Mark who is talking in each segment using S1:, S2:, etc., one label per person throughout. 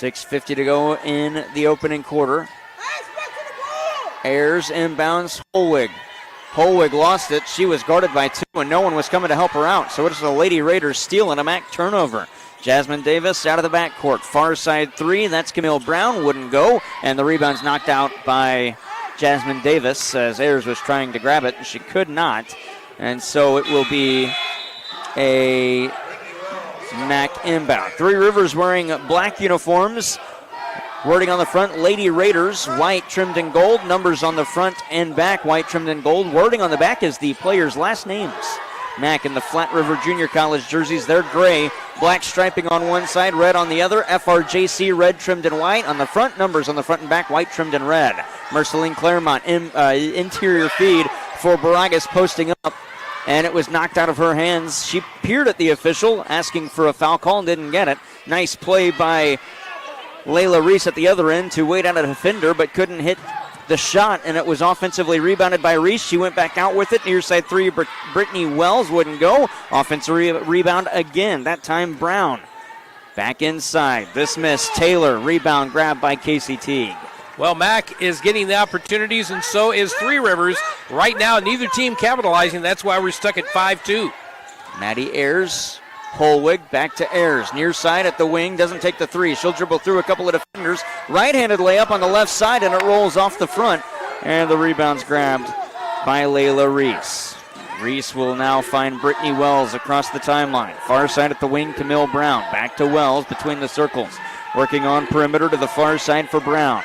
S1: 6:50 to go in the opening quarter. Ayers inbounds Holwig. Holwig lost it. She was guarded by two, and no one was coming to help her out. So it's the Lady Raiders steal and a MAC turnover. Jasmine Davis out of the backcourt. Far side three. That's Camille Brown. Wouldn't go. And the rebound's knocked out by Jasmine Davis as Ayers was trying to grab it. And she could not. And so it will be a MAC inbound. Three Rivers wearing black uniforms. Wording on the front, Lady Raiders, white trimmed in gold. Numbers on the front and back, white trimmed in gold. Wording on the back is the players' last names. MAC in the Flat River Junior College jerseys. They're gray. Black striping on one side, red on the other. FRJC, red trimmed in white. On the front, numbers on the front and back, white trimmed in red. Marceline Claremont, interior feed for Baragas posting up. And it was knocked out of her hands. She peered at the official, asking for a foul call and didn't get it. Nice play by Layla Reese at the other end to wait out a defender, but couldn't hit the shot, and it was offensively rebounded by Reese. She went back out with it. Near side three, Brittany Wells wouldn't go. Offensive rebound again, that time Brown. Back inside, this miss. Taylor, rebound grabbed by Casey Teague.
S2: Well, MAC is getting the opportunities, and so is Three Rivers. Right now, neither team capitalizing. That's why we're stuck at 5-2.
S1: Maddie Ayers, Holwig, back to Ayers. Near side at the wing, doesn't take the three. She'll dribble through a couple of defenders. Right-handed layup on the left side, and it rolls off the front. And the rebound's grabbed by Layla Reese. Reese will now find Brittany Wells across the timeline. Far side at the wing, Camille Brown. Back to Wells between the circles. Working on perimeter to the far side for Brown.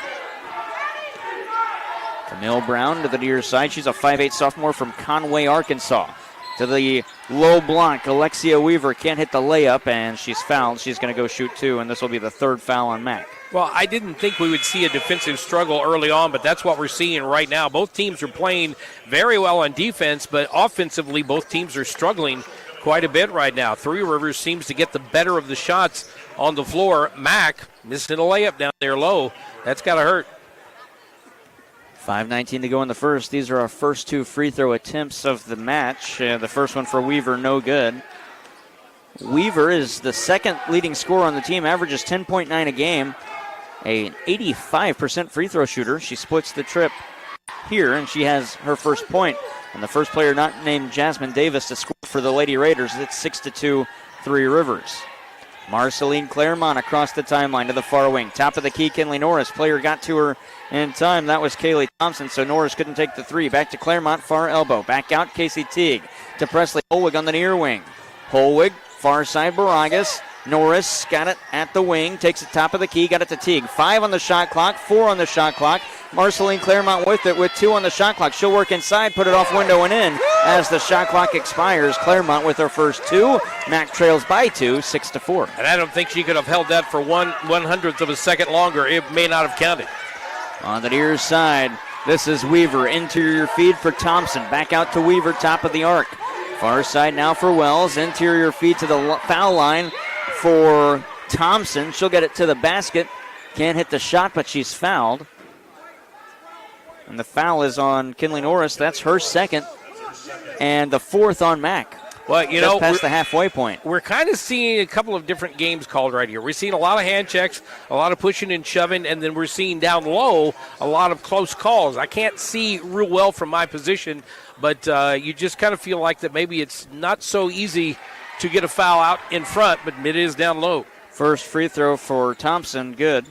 S1: Camille Brown to the near side. She's a 5'8 sophomore from Conway, Arkansas. To the low block, Alexia Weaver can't hit the layup, and she's fouled. She's going to go shoot two, and this will be the third foul on MAC.
S2: Well, I didn't think we would see a defensive struggle early on, but that's what we're seeing right now. Both teams are playing very well on defense, but offensively, both teams are struggling quite a bit right now. Three Rivers seems to get the better of the shots on the floor. MAC missing a layup down there low. That's got to hurt.
S1: 5:19 to go in the first. These are our first two free throw attempts of the match. The first one for Weaver, no good. Weaver is the second leading scorer on the team, averages 10.9 a game. An 85% free throw shooter. She splits the trip here, and she has her first point. And the first player not named Jasmine Davis to score for the Lady Raiders. It's 6-2, Three Rivers. Marceline Claremont across the timeline to the far wing. Top of the key, Kinley Norris. Player got to her in time. That was Kaylee Thompson, so Norris couldn't take the three. Back to Claremont, far elbow. Back out, Casey Teague. To Presley Holwig on the near wing. Holwig, far side, Baragas. Norris got it at the wing. Takes it top of the key, got it to Teague. 5 on the shot clock, 4 on the shot clock. Marceline Claremont with it with 2 on the shot clock. She'll work inside, put it off window and in. As the shot clock expires, Claremont with her first 2. MAC trails by 2, 6-4.
S2: And I don't think she could have held that for 1/100th of a second longer. It may not have counted.
S1: On the near side, this is Weaver. Interior feed for Thompson. Back out to Weaver, top of the arc. Far side now for Wells. Interior feed to the foul line for Thompson. She'll get it to the basket. Can't hit the shot, but she's fouled. And the foul is on Kinley Norris. That's her second. And the fourth on MAC.
S2: Well, you know,
S1: past the halfway point.
S2: We're kind of seeing a couple of different games called right here. We're seeing a lot of hand checks, a lot of pushing and shoving, and then we're seeing down low a lot of close calls. I can't see real well from my position, but you just kind of feel like that maybe it's not so easy to get a foul out in front, but it is down low.
S1: First free throw for Thompson, good.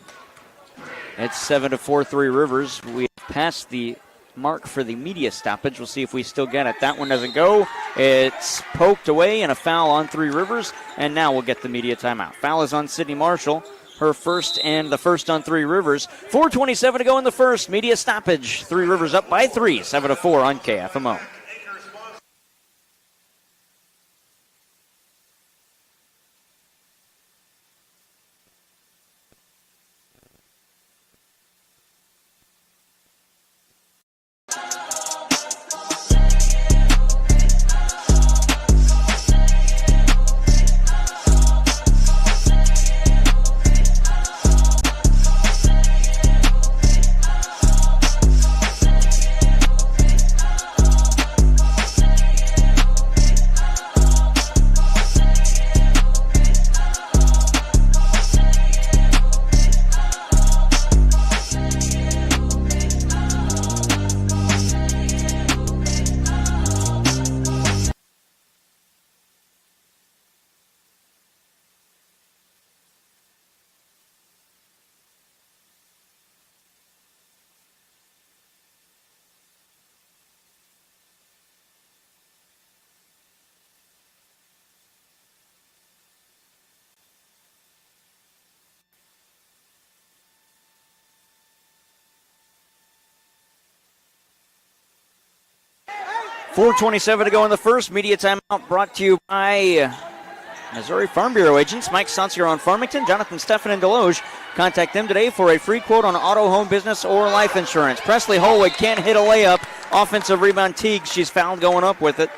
S1: It's 7-4, Three Rivers. We passed the mark for the media stoppage. We'll see if we still get it. That one doesn't go. It's poked away and a foul on Three Rivers, and now we'll get the media timeout. Foul is on Sydney Marshall, her first and the first on Three Rivers. 4:27 to go in the first. Media stoppage. Three Rivers up by 3, 7-4 on KFMO. 4:27 to go in the first. Media timeout brought to you by Missouri Farm Bureau agents Mike Sonsier on Farmington, Jonathan Steffen in Deloge. Contact them today for a free quote on auto, home, business, or life insurance. Presley Holwig can't hit a layup. Offensive rebound, Teague. She's fouled going up with it.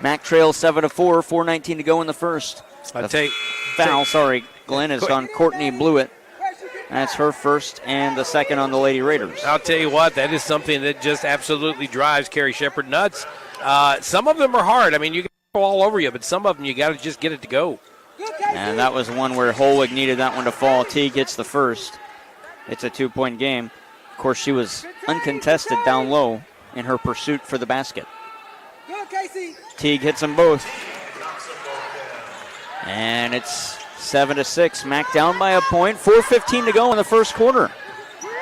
S1: Mac trails 7-4. 4:19 to go in the first. Glenn is on Courtney Blewett. That's her first and the second on the Lady Raiders.
S2: I'll tell you what, that is something that just absolutely drives Carrie Shepherd nuts. Some of them are hard. I mean, you can go all over you, but some of them you got to just get it to go.
S1: And that was one where Holwig needed that one to fall. Teague gets the first. It's a 2-point game. Of course, she was uncontested down low in her pursuit for the basket. Teague hits them both. And it's 7-6. Mac down by a point. 4:15 to go in the first quarter.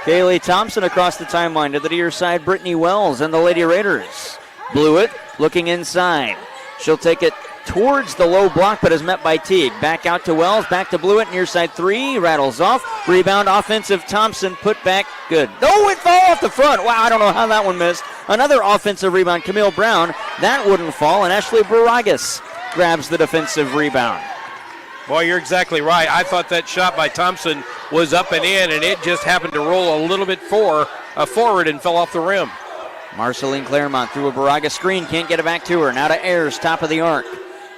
S1: Kaylee Thompson across the timeline to the near side. Brittany Wells and the Lady Raiders. Blewett looking inside. She'll take it towards the low block, but is met by Teague. Back out to Wells, back to Blewett, near side three, rattles off. Rebound, offensive, Thompson, put back, good. Oh, it fell off the front. Wow, I don't know how that one missed. Another offensive rebound, Camille Brown. That wouldn't fall, and Ashley Baragas grabs the defensive rebound.
S2: Boy, you're exactly right. I thought that shot by Thompson was up and in, and it just happened to roll a little bit forward and fell off the rim.
S1: Marceline Claremont through a Baraga screen, can't get it back to her. Now to Ayers, top of the arc.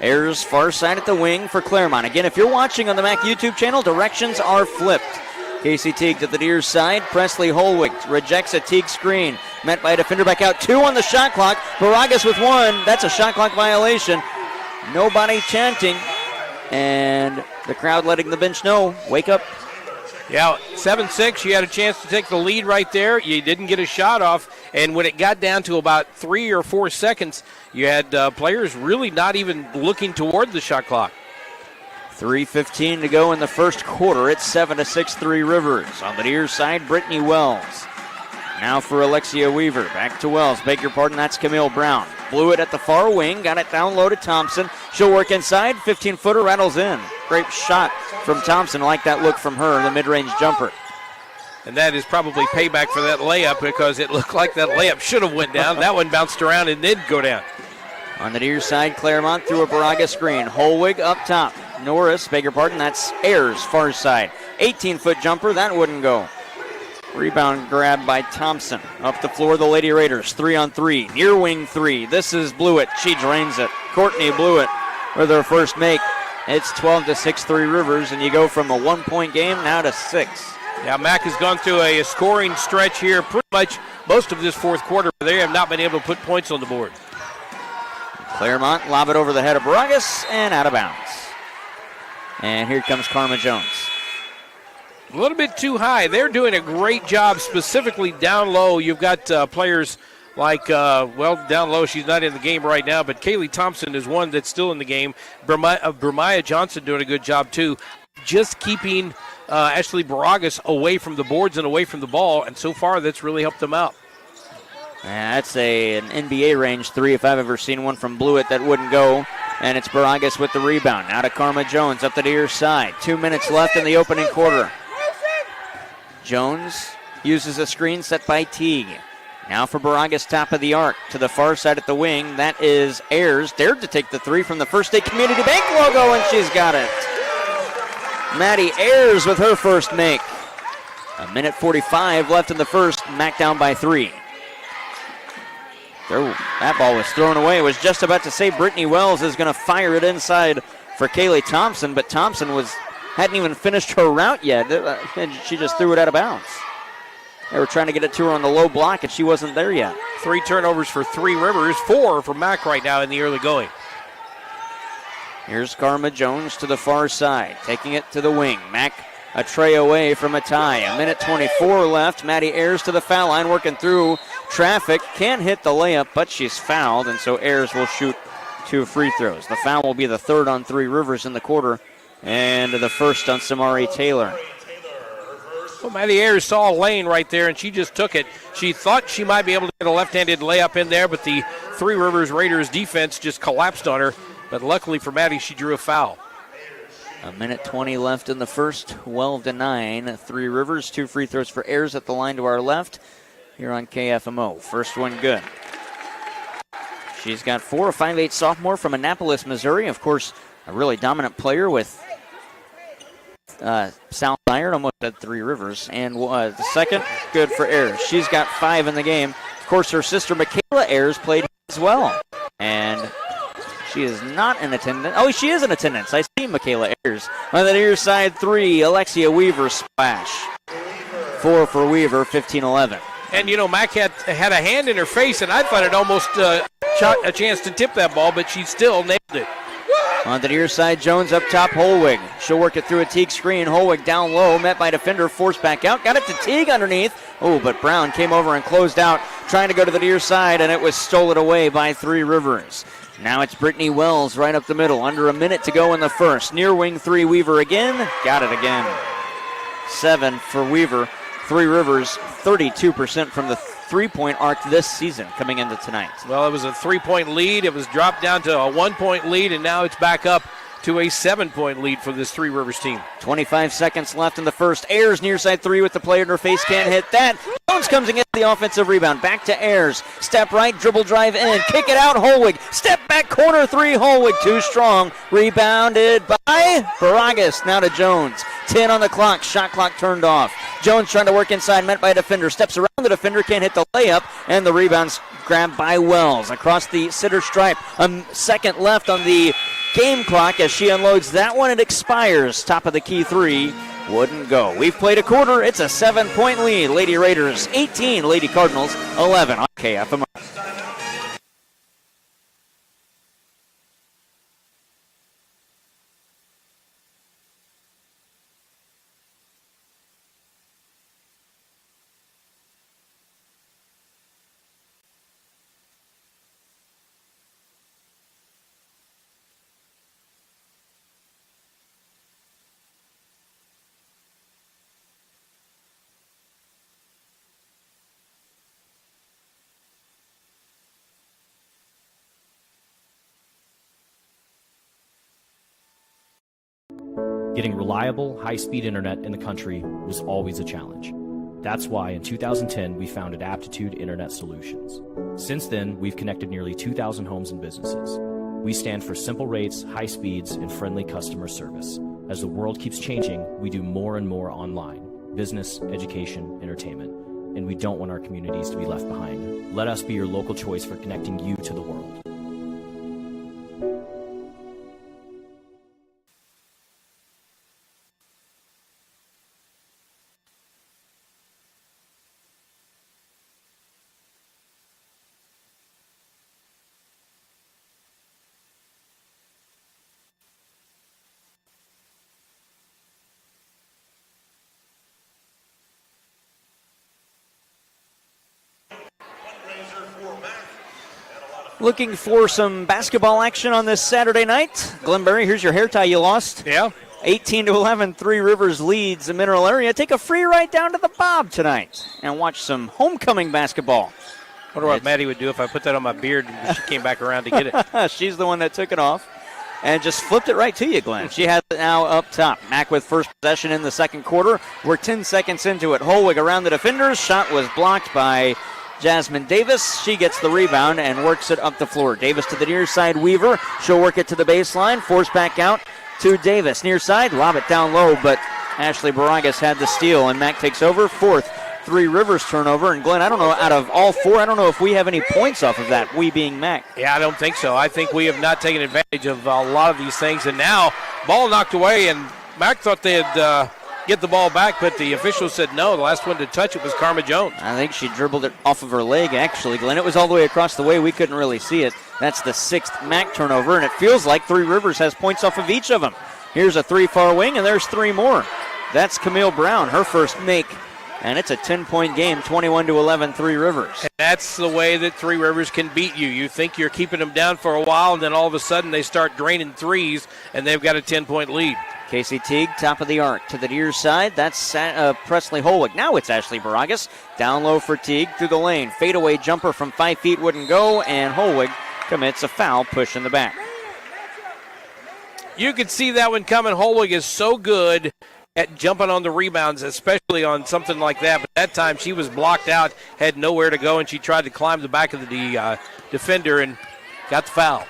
S1: Ayers far side at the wing for Claremont. Again, if you're watching on the MAC YouTube channel, directions are flipped. Casey Teague to the near side. Presley Holwig rejects a Teague screen. Met by a defender back out. 2 on the shot clock. Baragas with 1. That's a shot clock violation. Nobody chanting. And the crowd letting the bench know, wake up.
S2: Yeah, 7-6, you had a chance to take the lead right there. You didn't get a shot off, and when it got down to about 3 or 4 seconds, you had players really not even looking toward the shot clock.
S1: 3:15 to go in the first quarter. It's 7-6, Three Rivers. On the near side, Brittany Wells. Now for Alexia Weaver. Back to Wells. Beg your pardon, that's Camille Brown. Blew it at the far wing. Got it down low to Thompson. She'll work inside. 15-footer rattles in. Great shot from Thompson. I like that look from her, the mid-range jumper.
S2: And that is probably payback for that layup because it looked like that layup should have went down. That one bounced around and did go down.
S1: On the near side, Claremont through a Baraga screen. Holwig up top. Norris, beg your pardon, that's Ayers, far side. 18-foot jumper, that wouldn't go. Rebound grab by Thompson. Up the floor, the Lady Raiders. 3-on-3. Near wing 3. This is Blewett. She drains it. Courtney Blewett with her first make. It's 12-6, Three Rivers, and you go from a 1-point game now to 6.
S2: Yeah, Mac has gone through a scoring stretch here pretty much most of this fourth quarter. They have not been able to put points on the board.
S1: Claremont lob it over the head of Baragas and out of bounds. And here comes Karma Jones.
S2: A little bit too high. They're doing a great job specifically down low. You've got players like, down low, she's not in the game right now, but Kaylee Thompson is one that's still in the game. Bermaya Johnson doing a good job, too. Just keeping Ashley Baragas away from the boards and away from the ball, and so far that's really helped them out.
S1: That's an NBA range 3 if I've ever seen one from Blewett that wouldn't go. And it's Baragas with the rebound. Now to Karma Jones up the near side. 2 minutes left in the opening quarter. Jones uses a screen set by Teague. Now for Baragas, top of the arc. To the far side at the wing. That is Ayers. Dared to take the 3 from the First State Community Bank logo, and she's got it. Maddie Ayers with her first make. 1:45 left in the first. Mac down by 3. That ball was thrown away. I was just about to say Brittany Wells is going to fire it inside for Kaylee Thompson, but Thompson hadn't even finished her route yet, and she just threw it out of bounds. They were trying to get it to her on the low block, and she wasn't there yet.
S2: 3 turnovers for Three Rivers, 4 for Mac right now in the early going.
S1: Here's Karma Jones to the far side, taking it to the wing. Mac a tray away from a tie. 1:24 left. Maddie Ayers to the foul line, working through traffic. Can't hit the layup, but she's fouled, and so Ayers will shoot 2 free throws. The foul will be the 3rd on Three Rivers in the quarter, and the 1st on Samari Taylor.
S2: Well, Maddie Ayers saw a lane right there, and she just took it. She thought she might be able to get a left-handed layup in there, but the Three Rivers Raiders defense just collapsed on her. But luckily for Maddie, she drew a foul.
S1: 1:20 left in the first, 12-9. Three Rivers, 2 free throws for Ayers at the line to our left here on KFMO. First one good. She's got 4, a 5'8" sophomore from Annapolis, Missouri. Of course, a really dominant player with South Iron, almost at Three Rivers. And the second, good for Ayers. She's got 5 in the game. Of course, her sister Michaela Ayers played as well. And she is not in attendance. Oh, she is in attendance. I see Michaela Ayers. On the near side, 3, Alexia Weaver splash. 4 for Weaver, 15-11.
S2: And, Mac had a hand in her face, and I thought it almost shot a chance to tip that ball, but she still nailed it.
S1: On the near side, Jones up top, Holwig. She'll work it through a Teague screen. Holwig down low, met by defender, forced back out. Got it to Teague underneath. Oh, but Brown came over and closed out, trying to go to the near side, and it was stolen away by Three Rivers. Now it's Brittany Wells right up the middle. Under a minute to go in the first. Near wing 3, Weaver again. Got it again. 7 for Weaver. Three Rivers, 32% from the three-point arc this season coming into tonight.
S2: Well, it was a 3-point lead. It was dropped down to a 1-point lead, and now it's back up to a 7-point lead for this Three Rivers team.
S1: 25 seconds left in the first. Ayers near side 3 with the player in her face. Can't hit that. Jones comes and gets the offensive rebound. Back to Ayers. Step right, dribble drive in. Kick it out, Holwig. Step back, corner 3, Holwig. Too strong. Rebounded by Baragas. Now to Jones. 10 on the clock. Shot clock turned off. Jones trying to work inside, met by a defender. Steps around the defender, can't hit the layup, and the rebound's grabbed by Wells. Across the sitter stripe. A second left on the game clock as she unloads that one. It expires. Top of the key 3. Wouldn't go. We've played a quarter. It's a 7-point lead. Lady Raiders 18, Lady Cardinals 11 on KFMO.
S3: Getting reliable, high-speed internet in the country was always a challenge. That's why in 2010 we founded Aptitude Internet Solutions. Since then, we've connected nearly 2,000 homes and businesses. We stand for simple rates, high speeds, and friendly customer service. As the world keeps changing, we do more and more online: business, education, entertainment. And we don't want our communities to be left behind. Let us be your local choice for connecting you to the world.
S1: Looking for some basketball action on this Saturday night. Glenberry, here's your hair tie you lost.
S2: Yeah.
S1: 18-11, Three Rivers leads the Mineral Area. Take a free ride down to the Bob tonight and watch some homecoming basketball.
S2: I wonder what Maddie would do if I put that on my beard and she came back around to get it.
S1: She's the one that took it off and just flipped it right to you, Glenn. She has it now up top. Mack with first possession in the second quarter. We're 10 seconds into it. Holwig around the defenders. Shot was blocked by Jasmine Davis. She gets the rebound and works it up the floor. Davis to the near side, Weaver. She'll work it to the baseline. Force back out to Davis. Near side, lob it down low, but Ashley Baragas had the steal, and Mack takes over. Fourth Three Rivers turnover. And Glenn, I don't know, out of all 4, I don't know if we have any points off of that, we being Mack.
S2: Yeah, I don't think so. I think we have not taken advantage of a lot of these things. And now, ball knocked away, and Mack thought they'd get the ball back, but the officials said no. The last one to touch it was Karma Jones.
S1: I think she dribbled it off of her leg, actually, Glenn. It was all the way across the way. We couldn't really see it. That's the 6th Mack turnover, and it feels like Three Rivers has points off of each of them. Here's a 3 far wing, and there's 3 more. That's Camille Brown, her first make, and it's a 10-point game, 21-11, Three Rivers.
S2: And that's the way that Three Rivers can beat you. You think you're keeping them down for a while, and then all of a sudden they start draining threes, and they've got a 10-point lead.
S1: Casey Teague, top of the arc. To the near side, that's Presley Holwig. Now it's Ashley Baragas. Down low for Teague through the lane. Fadeaway jumper from 5 feet wouldn't go, and Holwig commits a foul, push in the back.
S2: You could see that one coming. Holwig is so good at jumping on the rebounds, especially on something like that. But that time she was blocked out, had nowhere to go, and she tried to climb the back of the defender, and got the foul.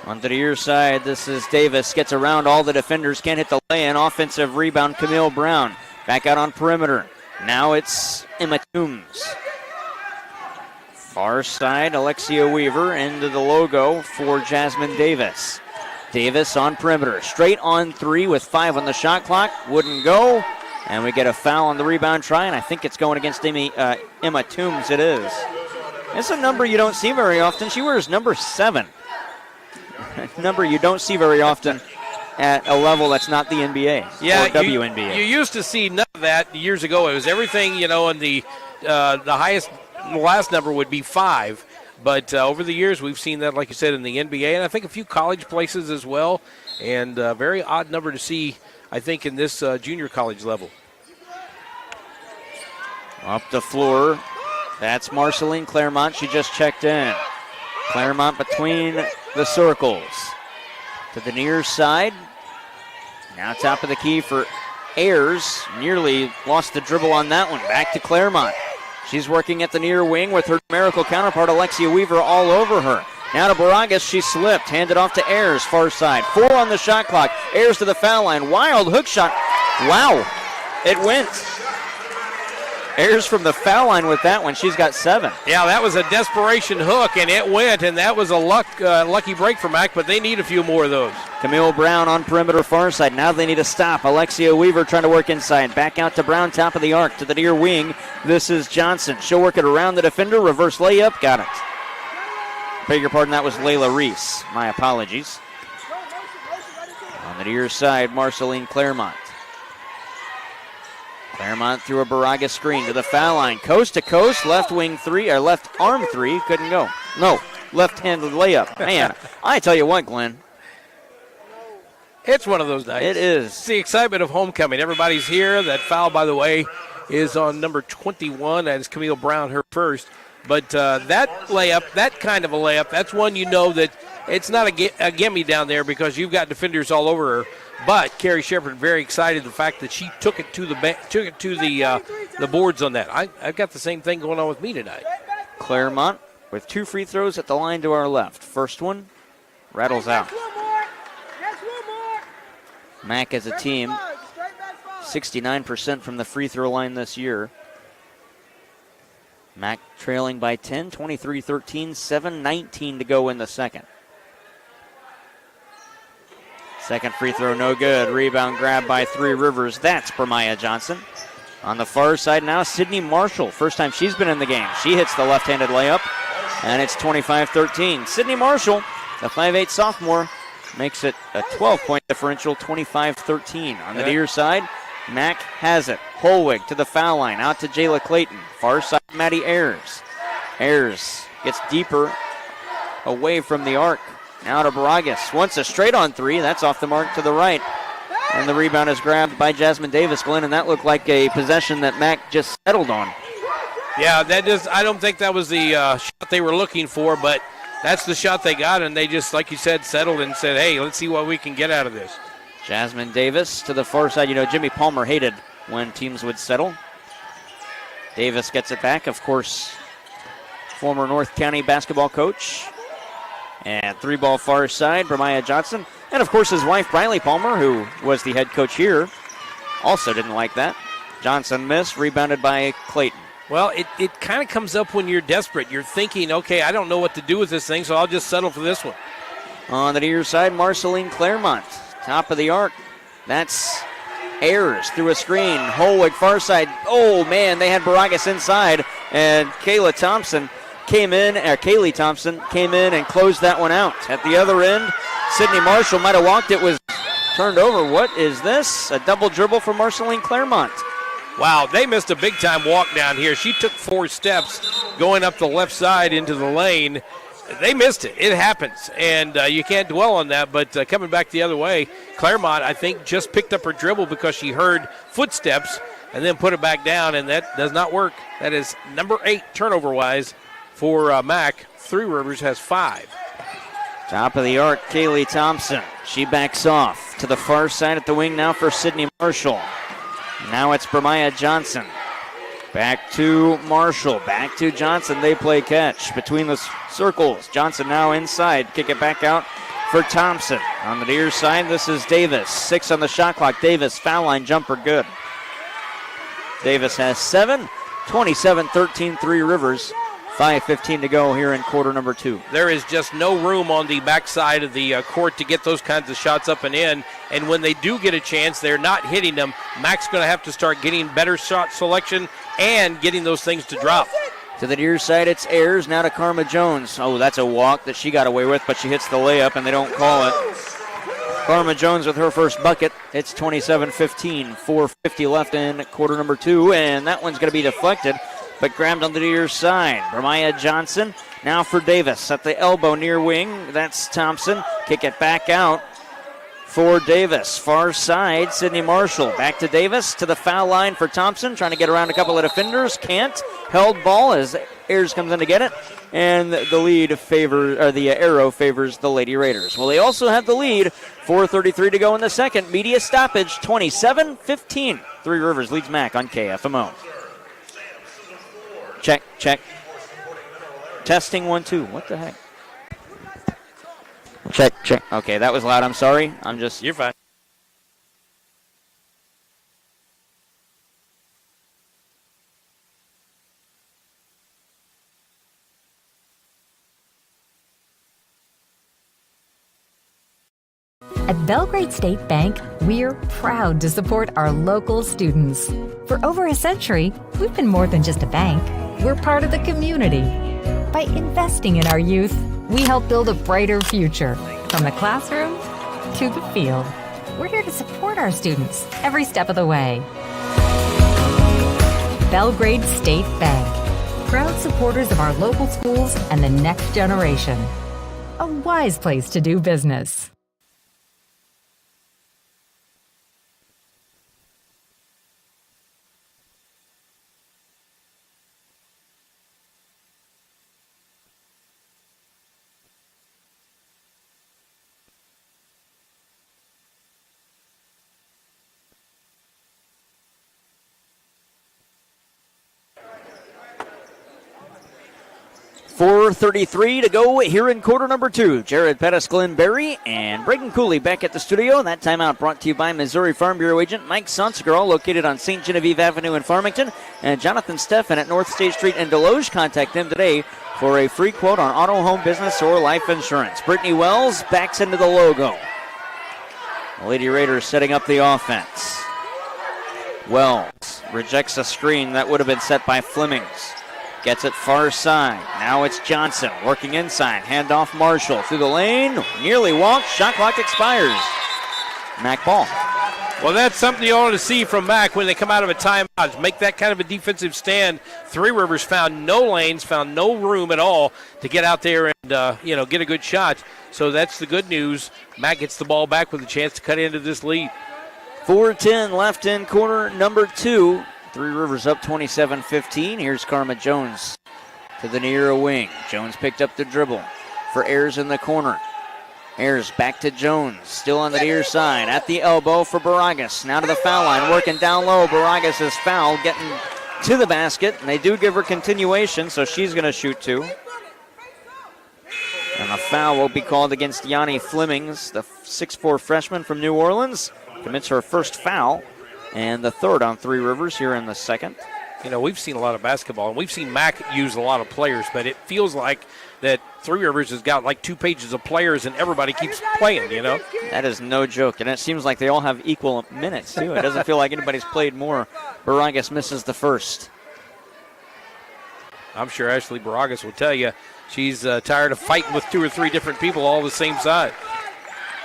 S1: On the near side, this is Davis. Gets around all the defenders. Can't hit the lay-in. Offensive rebound, Camille Brown. Back out on perimeter. Now it's Emma Toombs. Far side, Alexia Weaver into the logo for Jasmine Davis. Davis on perimeter. Straight on three with 5 on the shot clock. Wouldn't go. And we get a foul on the rebound try, and I think it's going against Emma Toombs. It is. It's a number you don't see very often. She wears number 7. A number you don't see very often at a level that's not the NBA or WNBA.
S2: You used to see none of that years ago. It was everything, and the highest, the last number would be 5. But over the years, we've seen that, like you said, in the NBA, and I think a few college places as well. And a very odd number to see, I think, in this junior college level.
S1: Up the floor, that's Marceline Claremont. She just checked in. Claremont between the circles. To the near side. Now top of the key for Ayers. Nearly lost the dribble on that one. Back to Claremont. She's working at the near wing with her numerical counterpart, Alexia Weaver, all over her. Now to Baragas. She slipped. Handed off to Ayers, far side. 4 on the shot clock. Ayers to the foul line. Wild hook shot. Wow. It went. Ayers from the foul line with that one. She's got 7.
S2: Yeah, that was a desperation hook, and it went, and that was a lucky break for Mac, but they need a few more of those.
S1: Camille Brown on perimeter far side. Now they need a stop. Alexia Weaver trying to work inside. Back out to Brown, top of the arc, to the near wing. This is Johnson. She'll work it around the defender. Reverse layup. Got it. Beg your pardon, that was Layla Reese. My apologies. On the near side, Marceline Claremont. Claremont through a Baraga screen to the foul line. Coast to coast, left wing 3, or left arm 3, couldn't go. No, left-handed layup. Man, I tell you what, Glenn.
S2: It's one of those nights.
S1: It is.
S2: It's the excitement of homecoming. Everybody's here. That foul, by the way, is on number 21. That is Camille Brown, her first. But that layup, that kind of a layup, that's one you know that it's not a gimme down there because you've got defenders all over her. But Carrie Shepard very excited the fact that she took it to the boards on that. I've got the same thing going on with me tonight.
S1: Claremont with 2 free throws at the line to our left. First one rattles out. Mac as a team, 69% from the free throw line this year. Mac trailing by 10, 23-13, 7:19 to go in the second. Second free throw, no good. Rebound grab by Three Rivers. That's Bramiah Johnson. On the far side now, Sydney Marshall. First time she's been in the game. She hits the left-handed layup, and it's 25-13. Sydney Marshall, the 5'8 sophomore, makes it a 12-point differential, 25-13. On the near side, Mac has it. Holwig to the foul line, out to Jayla Clayton. Far side, Maddie Ayers. Ayers gets deeper away from the arc. Now to Baragas. Wants a straight on 3. That's off the mark to the right. And the rebound is grabbed by Jasmine Davis, Glenn, and that looked like a possession that Mac just settled on.
S2: Yeah, I don't think that was the shot they were looking for, but that's the shot they got, and they just, like you said, settled and said, hey, let's see what we can get out of this.
S1: Jasmine Davis to the far side. You know, Jimmy Palmer hated when teams would settle. Davis gets it back, of course, former North County basketball coach. And 3-ball far side, Bramiah Johnson. And, of course, his wife, Briley Palmer, who was the head coach here, also didn't like that. Johnson missed, rebounded by Clayton.
S2: Well, it kind of comes up when you're desperate. You're thinking, okay, I don't know what to do with this thing, so I'll just settle for this one.
S1: On the near side, Marceline Claremont, top of the arc. That's Ayers through a screen. Holwig far side. Oh, man, they had Baragas inside, and Kaylee Thompson came in and closed that one out. At the other end, Sydney Marshall might have walked. It was turned over. What is this? A double dribble from Marceline Claremont.
S2: Wow, they missed a big-time walk down here. She took 4 steps going up the left side into the lane. They missed it. It happens, and you can't dwell on that. But coming back the other way, Claremont, I think, just picked up her dribble because she heard footsteps and then put it back down, and that does not work. That is number 8 turnover-wise for Mac. Three Rivers has 5.
S1: Top of the arc, Kaylee Thompson. She backs off to the far side at the wing now for Sydney Marshall. Now it's Bramiah Johnson. Back to Marshall. Back to Johnson. They play catch between the circles. Johnson now inside. Kick it back out for Thompson. On the near side, this is Davis. 6 on the shot clock. Davis, foul line jumper, good. Davis has 7. 27-13, Three Rivers. 5:15 to go here in quarter number 2.
S2: There is just no room on the backside of the court to get those kinds of shots up and in. And when they do get a chance, they're not hitting them. Mac's going to have to start getting better shot selection and getting those things to drop.
S1: To the near side, it's Ayers. Now to Karma Jones. Oh, that's a walk that she got away with, but she hits the layup, and they don't call it. Karma Jones with her first bucket. It's 27-15. 4:50 left in quarter number 2, and that one's going to be deflected, but grabbed on the near side. Bramiah Johnson now for Davis at the elbow near wing. That's Thompson. Kick it back out for Davis. Far side, Sydney Marshall. Back to Davis, to the foul line for Thompson. Trying to get around a couple of defenders. Can't. Held ball as Ayers comes in to get it. And the arrow favors the Lady Raiders. Well, they also have the lead. 4:33 to go in the second. Media stoppage, 27-15. Three Rivers leads Mac on KFMO. Check. Testing 1, 2. What the heck? Check. Okay, that was loud. I'm sorry.
S2: You're fine.
S4: At Belgrade State Bank, we're proud to support our local students. For over a century, we've been more than just a bank. We're part of the community. By investing in our youth, we help build a brighter future, from the classroom to the field. We're here to support our students every step of the way. Belgrade State Bank, proud supporters of our local schools and the next generation. A wise place to do business.
S1: .433 to go here in quarter number 2. Jared Pettis, Glenn Berry, and Braden Cooley back at the studio. That timeout brought to you by Missouri Farm Bureau agent Mike Sonsegar, located on St. Genevieve Avenue in Farmington. And Jonathan Steffen at North State Street in Deloge. Contact them today for a free quote on auto, home, business, or life insurance. Brittany Wells backs into the logo. The Lady Raiders setting up the offense. Wells rejects a screen that would have been set by Flemings. Gets it far side. Now it's Johnson working inside. Handoff Marshall through the lane. Nearly walked. Shot clock expires. Mac ball.
S2: Well, that's something you want to see from Mac when they come out of a timeout. Make that kind of a defensive stand. Three Rivers found no lanes, found no room at all to get out there and get a good shot. So that's the good news. Mac gets the ball back with a chance to cut into this lead.
S1: 4:10 left in quarter number 2. Three Rivers up 27-15. Here's Karma Jones to the near wing. Jones picked up the dribble for Ayers in the corner. Ayers back to Jones, still on the near side. At the elbow for Baragas. Now to the foul line, working down low. Baragas is fouled, getting to the basket. And they do give her continuation, so she's going to shoot 2. And a foul will be called against Yanni Flemings, the 6'4 freshman from New Orleans. Commits her first foul. And the third on Three Rivers here in the second.
S2: We've seen a lot of basketball, and we've seen Mac use a lot of players, but it feels like that Three Rivers has got like 2 pages of players, and everybody keeps playing,
S1: That is no joke, and it seems like they all have equal minutes, too. It doesn't feel like anybody's played more. Baragas misses the first.
S2: I'm sure Ashley Baragas will tell you she's tired of fighting with 2 or 3 different people all the same side.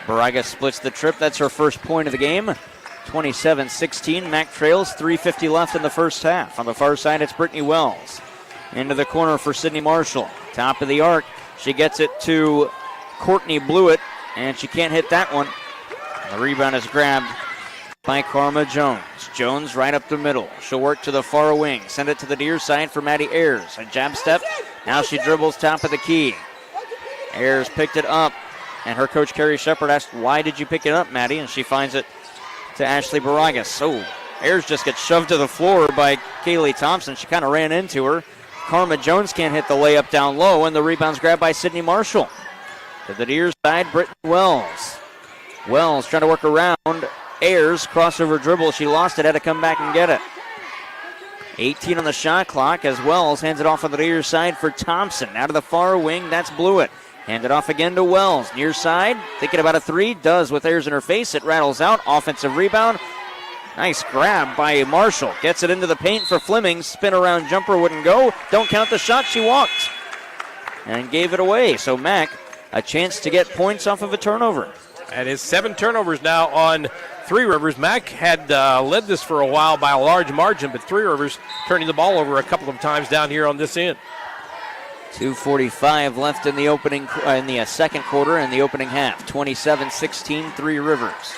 S1: Baragas splits the trip. That's her first point of the game. 27-16. Mac trails. 3:50 left in the first half. On the far side, it's Brittany Wells. Into the corner for Sydney Marshall. Top of the arc. She gets it to Courtney Blewett, and she can't hit that one. The rebound is grabbed by Karma Jones. Jones right up the middle. She'll work to the far wing. Send it to the near side for Maddie Ayers. A jab step. Now she dribbles top of the key. Ayers picked it up, and her coach, Carrie Shepard, asked, "Why did you pick it up, Maddie?" And she finds it to Ashley Baragas. So Ayers just gets shoved to the floor by Kaylee Thompson. She kind of ran into her. Karma Jones can't hit the layup down low, and the rebound's grabbed by Sydney Marshall. To the near side, Brittany Wells. Wells trying to work around Ayers, crossover dribble. She lost it, had to come back and get it. 18 on the shot clock as Wells hands it off on the near side for Thompson. Out of the far wing, that's Blewett. Hand it off again to Wells. Near side, thinking about a three. Does with Ayers in her face. It rattles out. Offensive rebound. Nice grab by Marshall. Gets it into the paint for Fleming. Spin around jumper wouldn't go. Don't count the shot. She walked and gave it away. So Mac, a chance to get points off of a turnover.
S2: That is 7 turnovers now on Three Rivers. Mac had led this for a while by a large margin, but Three Rivers turning the ball over a couple of times down here on this end.
S1: 2:45 left in the second quarter and the opening half. 27-16, Three Rivers.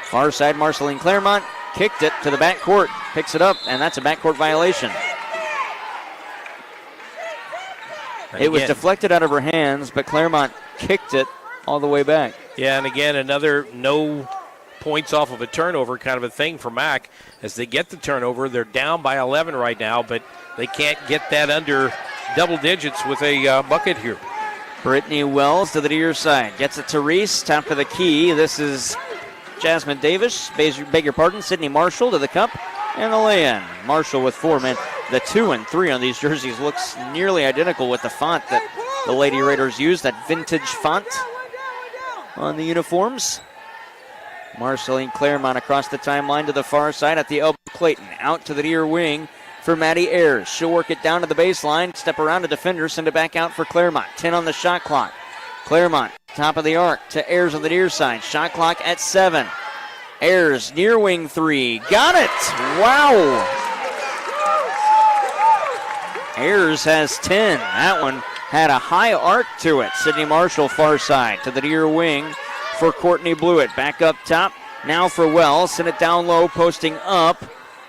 S1: Far side, Marceline Claremont kicked it to the backcourt, picks it up, and that's a backcourt violation. It was deflected out of her hands, but Claremont kicked it all the way back.
S2: Yeah, and again, another no points off of a turnover kind of a thing for Mac. As they get the turnover, they're down by 11 right now, but they can't get that under double digits with a bucket here.
S1: Brittany Wells to the near side. Gets it to Reese, top of the key. This is Jasmine Davis, beg your pardon, Sydney Marshall to the cup, and the lay-in. Marshall with 4, man. The 2 and 3 on these jerseys looks nearly identical with the font that the Lady Raiders use, that vintage font on the uniforms. Marceline Claremont across the timeline to the far side at the elbow. Clayton out to the near wing for Maddie Ayers. She'll work it down to the baseline, step around a defender, send it back out for Claremont. 10 on the shot clock. Claremont, top of the arc to Ayers on the near side. Shot clock at 7. Ayers, near wing 3. Got it! Wow! Ayers has 10. That one had a high arc to it. Sydney Marshall, far side to the near wing for Courtney Blewett. Back up top. Now for Wells. Send it down low, posting up.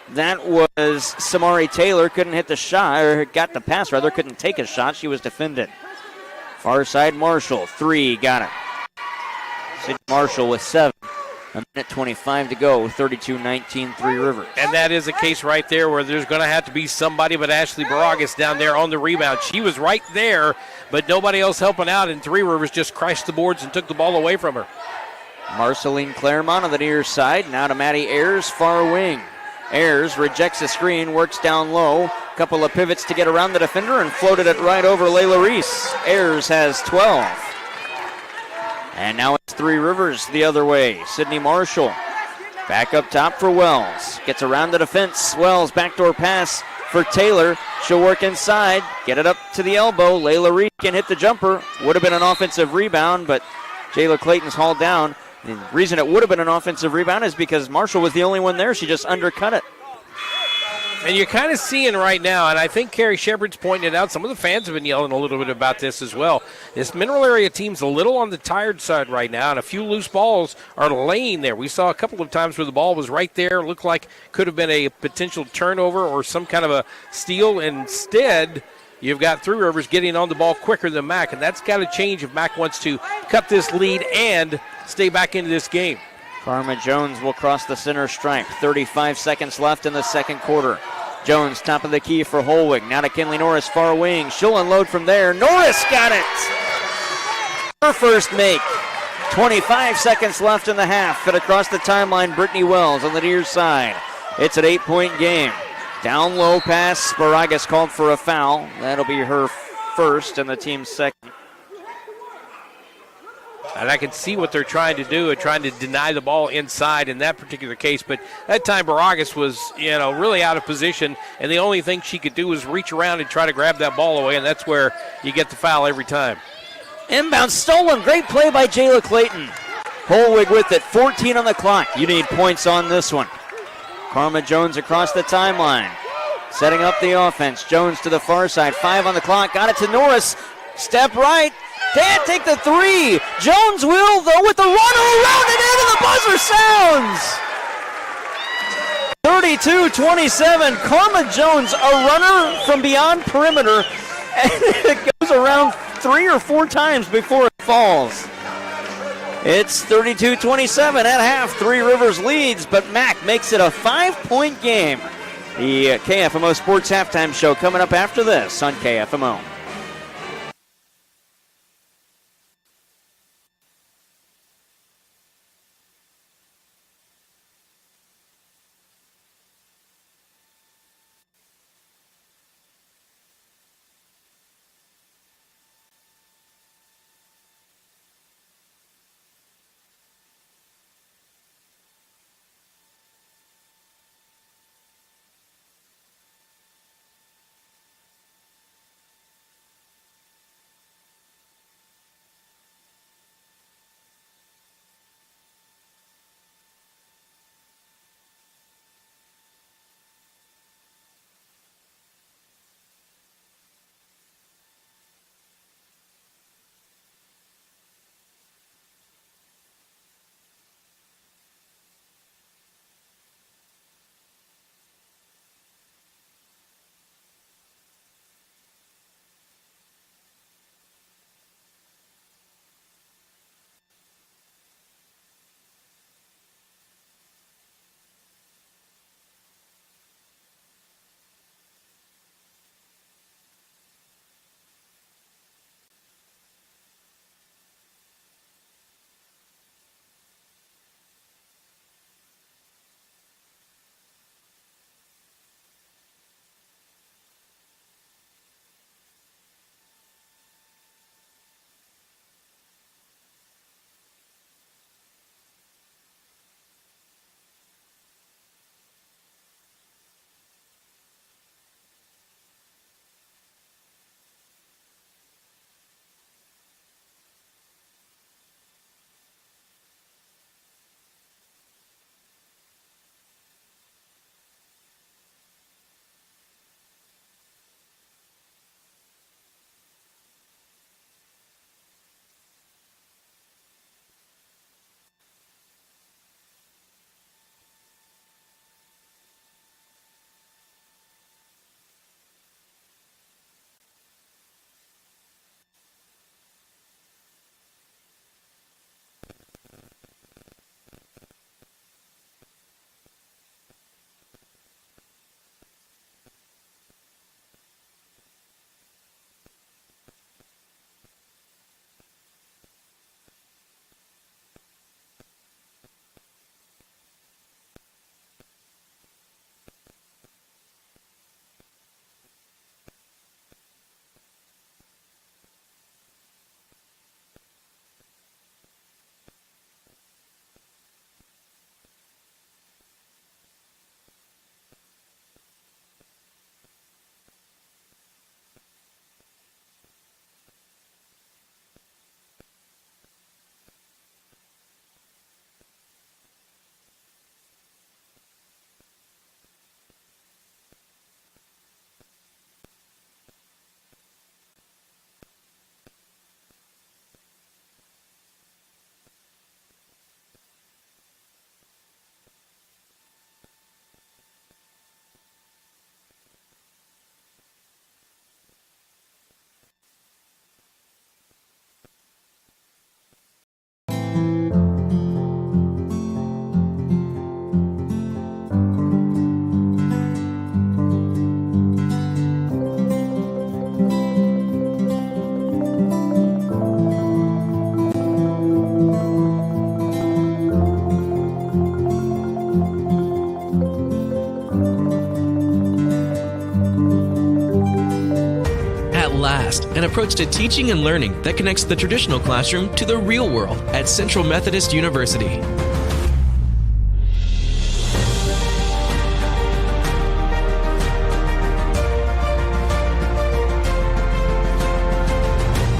S1: That was Samari Taylor. Couldn't hit the shot, or got the pass rather. Couldn't take a shot. She was defended. Far side Marshall, 3, got it. Sydney Marshall with 7. A minute 25 to go, 32-19, Three Rivers.
S2: And that is a case right there where there's going to have to be somebody but Ashley Baragas down there on the rebound. She was right there, but nobody else helping out, and Three Rivers just crashed the boards and took the ball away from her.
S1: Marceline Claremont on the near side, now to Maddie Ayers, far wing. Ayers rejects the screen, works down low. Couple of pivots to get around the defender and floated it right over Layla Reese. Ayers has 12. And now it's Three Rivers the other way. Sydney Marshall back up top for Wells. Gets around the defense. Wells backdoor pass for Taylor. She'll work inside, get it up to the elbow. Layla Reese can hit the jumper. Would have been an offensive rebound, but Jayla Clayton's hauled down. The reason it would have been an offensive rebound is because Marshall was the only one there. She just undercut it.
S2: And you're kind of seeing right now, and I think Carrie Shepard's pointed out, some of the fans have been yelling a little bit about this as well. This Mineral Area team's a little on the tired side right now, and a few loose balls are laying there. We saw a couple of times where the ball was right there, looked like could have been a potential turnover or some kind of a steal. Instead, you've got Three Rivers getting on the ball quicker than Mac, and that's got to change if Mac wants to cut this lead and stay back into this game.
S1: Karma Jones will cross the center stripe. 35 seconds left in the second quarter. Jones, top of the key for Holwig. Now to Kinley Norris, far wing. She'll unload from there. Norris got it! Her first make. 25 seconds left in the half. Fit across the timeline, Brittany Wells on the near side. It's an 8-point game. Down low pass. Baragas called for a foul. That'll be her first and the team's second.
S2: And I can see what they're trying to do, trying to deny the ball inside in that particular case. But that time Baragas was, really out of position, and the only thing she could do was reach around and try to grab that ball away, and that's where you get the foul every time.
S1: Inbound stolen. Great play by Jayla Clayton. Holwig with it. 14 on the clock. You need points on this one. Karma Jones across the timeline. Setting up the offense. Jones to the far side. 5 on the clock. Got it to Norris. Step right. Can't take the 3. Jones will, though, with the runner around it in, and the buzzer sounds. 32-27. Karma Jones, a runner from beyond perimeter, and it goes around 3 or 4 times before it falls. It's 32-27 at half. Three Rivers leads, but Mac makes it a 5-point game. The KFMO Sports Halftime Show coming up after this on KFMO.
S5: An approach to teaching and learning that connects the traditional classroom to the real world at Central Methodist University.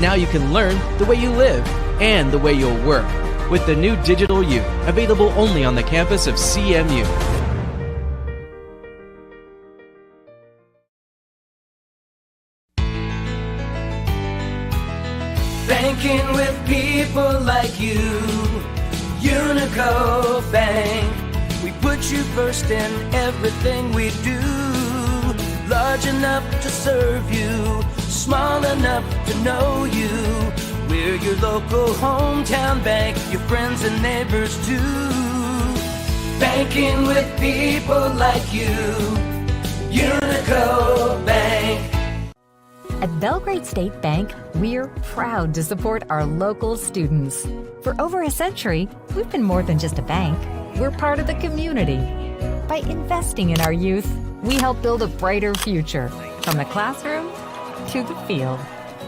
S5: Now you can learn the way you live and the way you'll work with the new Digital U, available only on the campus of CMU.
S6: Banking with people like you, Unico Bank. We put you first in everything we do. Large enough to serve you, small enough to know you. We're your local hometown bank, your friends and neighbors too. Banking with people like you. Unico Bank.
S4: At Belgrade State Bank, we're proud to support our local students. For over a century, we've been more than just a bank. We're part of the community. By investing in our youth, we help build a brighter future, from the classroom to the field.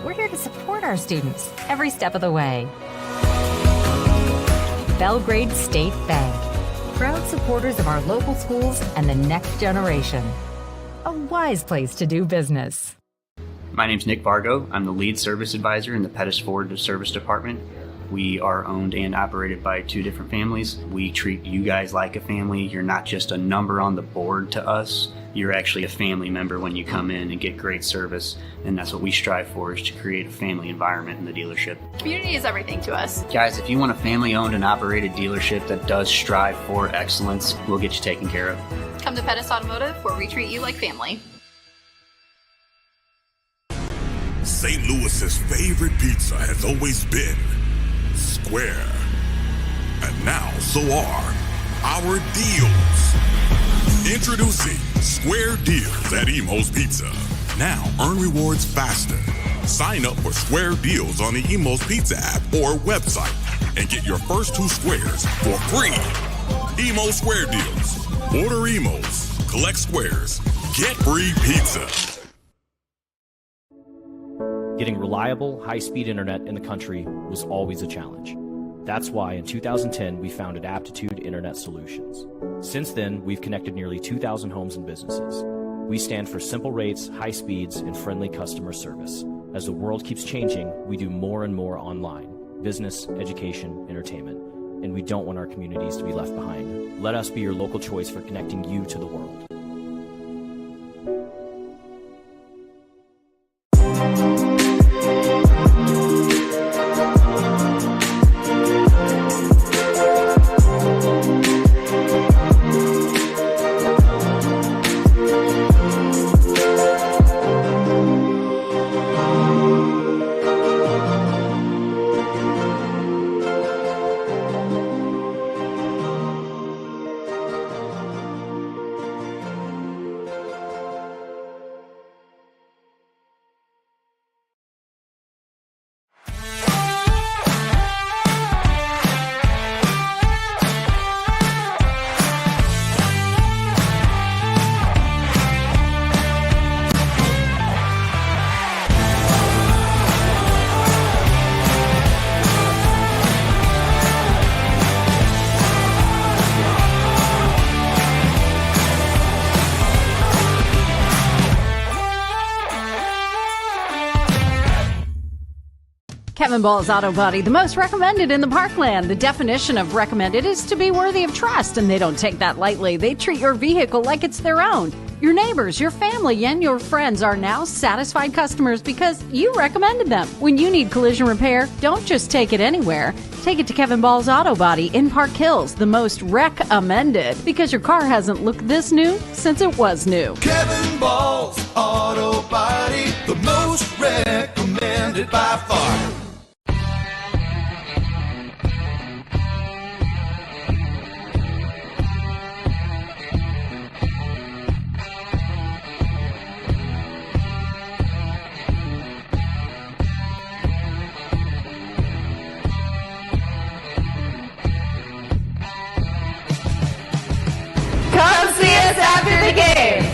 S4: We're here to support our students every step of the way. Belgrade State Bank, proud supporters of our local schools and the next generation. A wise place to do business.
S7: My name's Nick Vargo. I'm the lead service advisor in the Pettis Ford Service Department. We are owned and operated by two different families. We treat you guys like a family. You're not just a number on the board to us. You're actually a family member when you come in and get great service. And that's what we strive for, is to create a family environment in the dealership.
S8: Community is everything to us.
S7: Guys, if you want a family-owned and operated dealership that does strive for excellence, we'll get you taken care of.
S8: Come to Pettis Automotive, where we treat you like family.
S9: St. Louis's favorite pizza has always been Square. And now so are our deals. Introducing Square Deals at Emo's Pizza. Now earn rewards faster. Sign up for Square Deals on the Emo's Pizza app or website and get your first 2 squares for free. Emo Square Deals. Order Emo's, collect squares, get free pizza.
S3: Getting reliable, high-speed internet in the country was always a challenge. That's why in 2010 we founded Aptitude Internet Solutions. Since then, we've connected nearly 2,000 homes and businesses. We stand for simple rates, high speeds, and friendly customer service. As the world keeps changing, we do more and more online: business, education, entertainment. And we don't want our communities to be left behind. Let us be your local choice for connecting you to the world.
S10: Kevin Ball's Auto Body, the most recommended in the Parkland. The definition of recommended is to be worthy of trust, and they don't take that lightly. They treat your vehicle like it's their own. Your neighbors, your family, and your friends are now satisfied customers because you recommended them. When you need collision repair, don't just take it anywhere. Take it to Kevin Ball's Auto Body in Park Hills, the most recommended, because your car hasn't looked this new since it was new.
S11: Kevin Ball's Auto Body, the most recommended by far.
S12: Come see us after the game.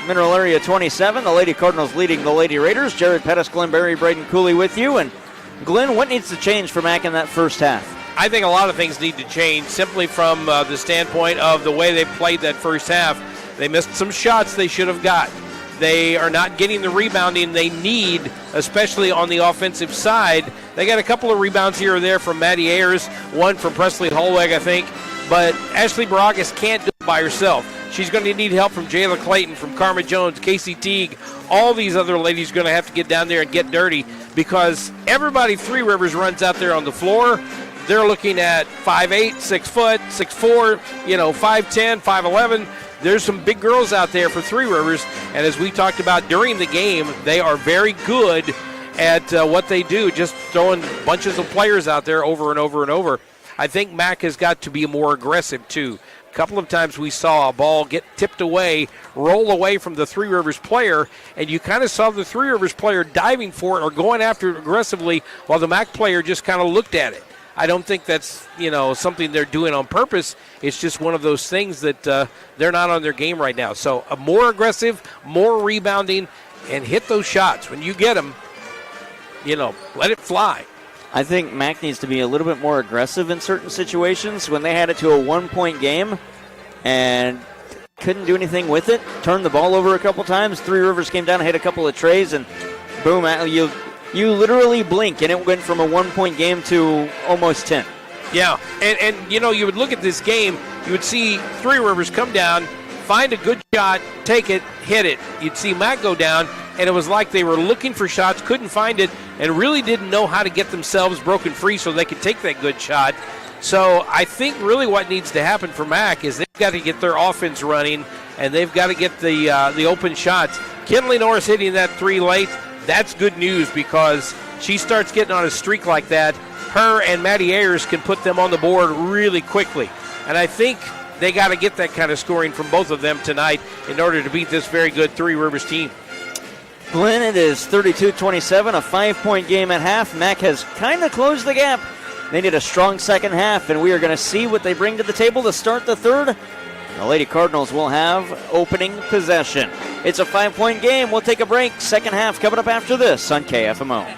S1: Mineral Area 27. The Lady Cardinals leading the Lady Raiders. Jared Pettis, Glenn Berry, Braden Cooley with you. And Glenn, what needs to change for Mac in that first half?
S2: I think a lot of things need to change simply from the standpoint of the way they played that first half. They missed some shots they should have got. They are not getting the rebounding they need, especially on the offensive side. They got a couple of rebounds here or there from Maddie Ayers, one from Presley Holweg, I think. But Ashley Baragas can't do it by herself. She's going to need help from Jayla Clayton, from Karma Jones, Casey Teague. All these other ladies are going to have to get down there and get dirty because everybody Three Rivers runs out there on the floor. They're looking at 5'8", 6 foot, 6'4", 5'10", 5'11". There's some big girls out there for Three Rivers, and as we talked about during the game, they are very good at what they do, just throwing bunches of players out there over and over and over. I think Mac has got to be more aggressive, too. A couple of times we saw a ball get tipped away, roll away from the Three Rivers player, and you kind of saw the Three Rivers player diving for it or going after it aggressively while the Mac player just kind of looked at it. I don't think that's, something they're doing on purpose. It's just one of those things that they're not on their game right now. So more aggressive, more rebounding, and hit those shots. When you get them, let it fly.
S1: I think Mac needs to be a little bit more aggressive in certain situations. When they had it to a 1-point game and couldn't do anything with it, turned the ball over a couple times, Three Rivers came down and hit a couple of trays, and boom, you literally blink, and it went from a 1-point game to almost 10.
S2: Yeah, and you would look at this game, you would see Three Rivers come down, find a good shot, take it, hit it. You'd see Mac go down, and it was like they were looking for shots, couldn't find it, and really didn't know how to get themselves broken free so they could take that good shot. So I think really what needs to happen for Mac is they've got to get their offense running, and they've got to get the open shots. Kinley Norris hitting that three late, that's good news because she starts getting on a streak like that. Her and Maddie Ayers can put them on the board really quickly. And I think they got to get that kind of scoring from both of them tonight in order to beat this very good Three Rivers team.
S1: Glenn, it is 32-27, a 5-point game at half. Mac has kind of closed the gap. They need a strong second half, and we are going to see what they bring to the table to start the third. The Lady Cardinals will have opening possession. It's a 5-point game. We'll take a break. Second half coming up after this on KFMO.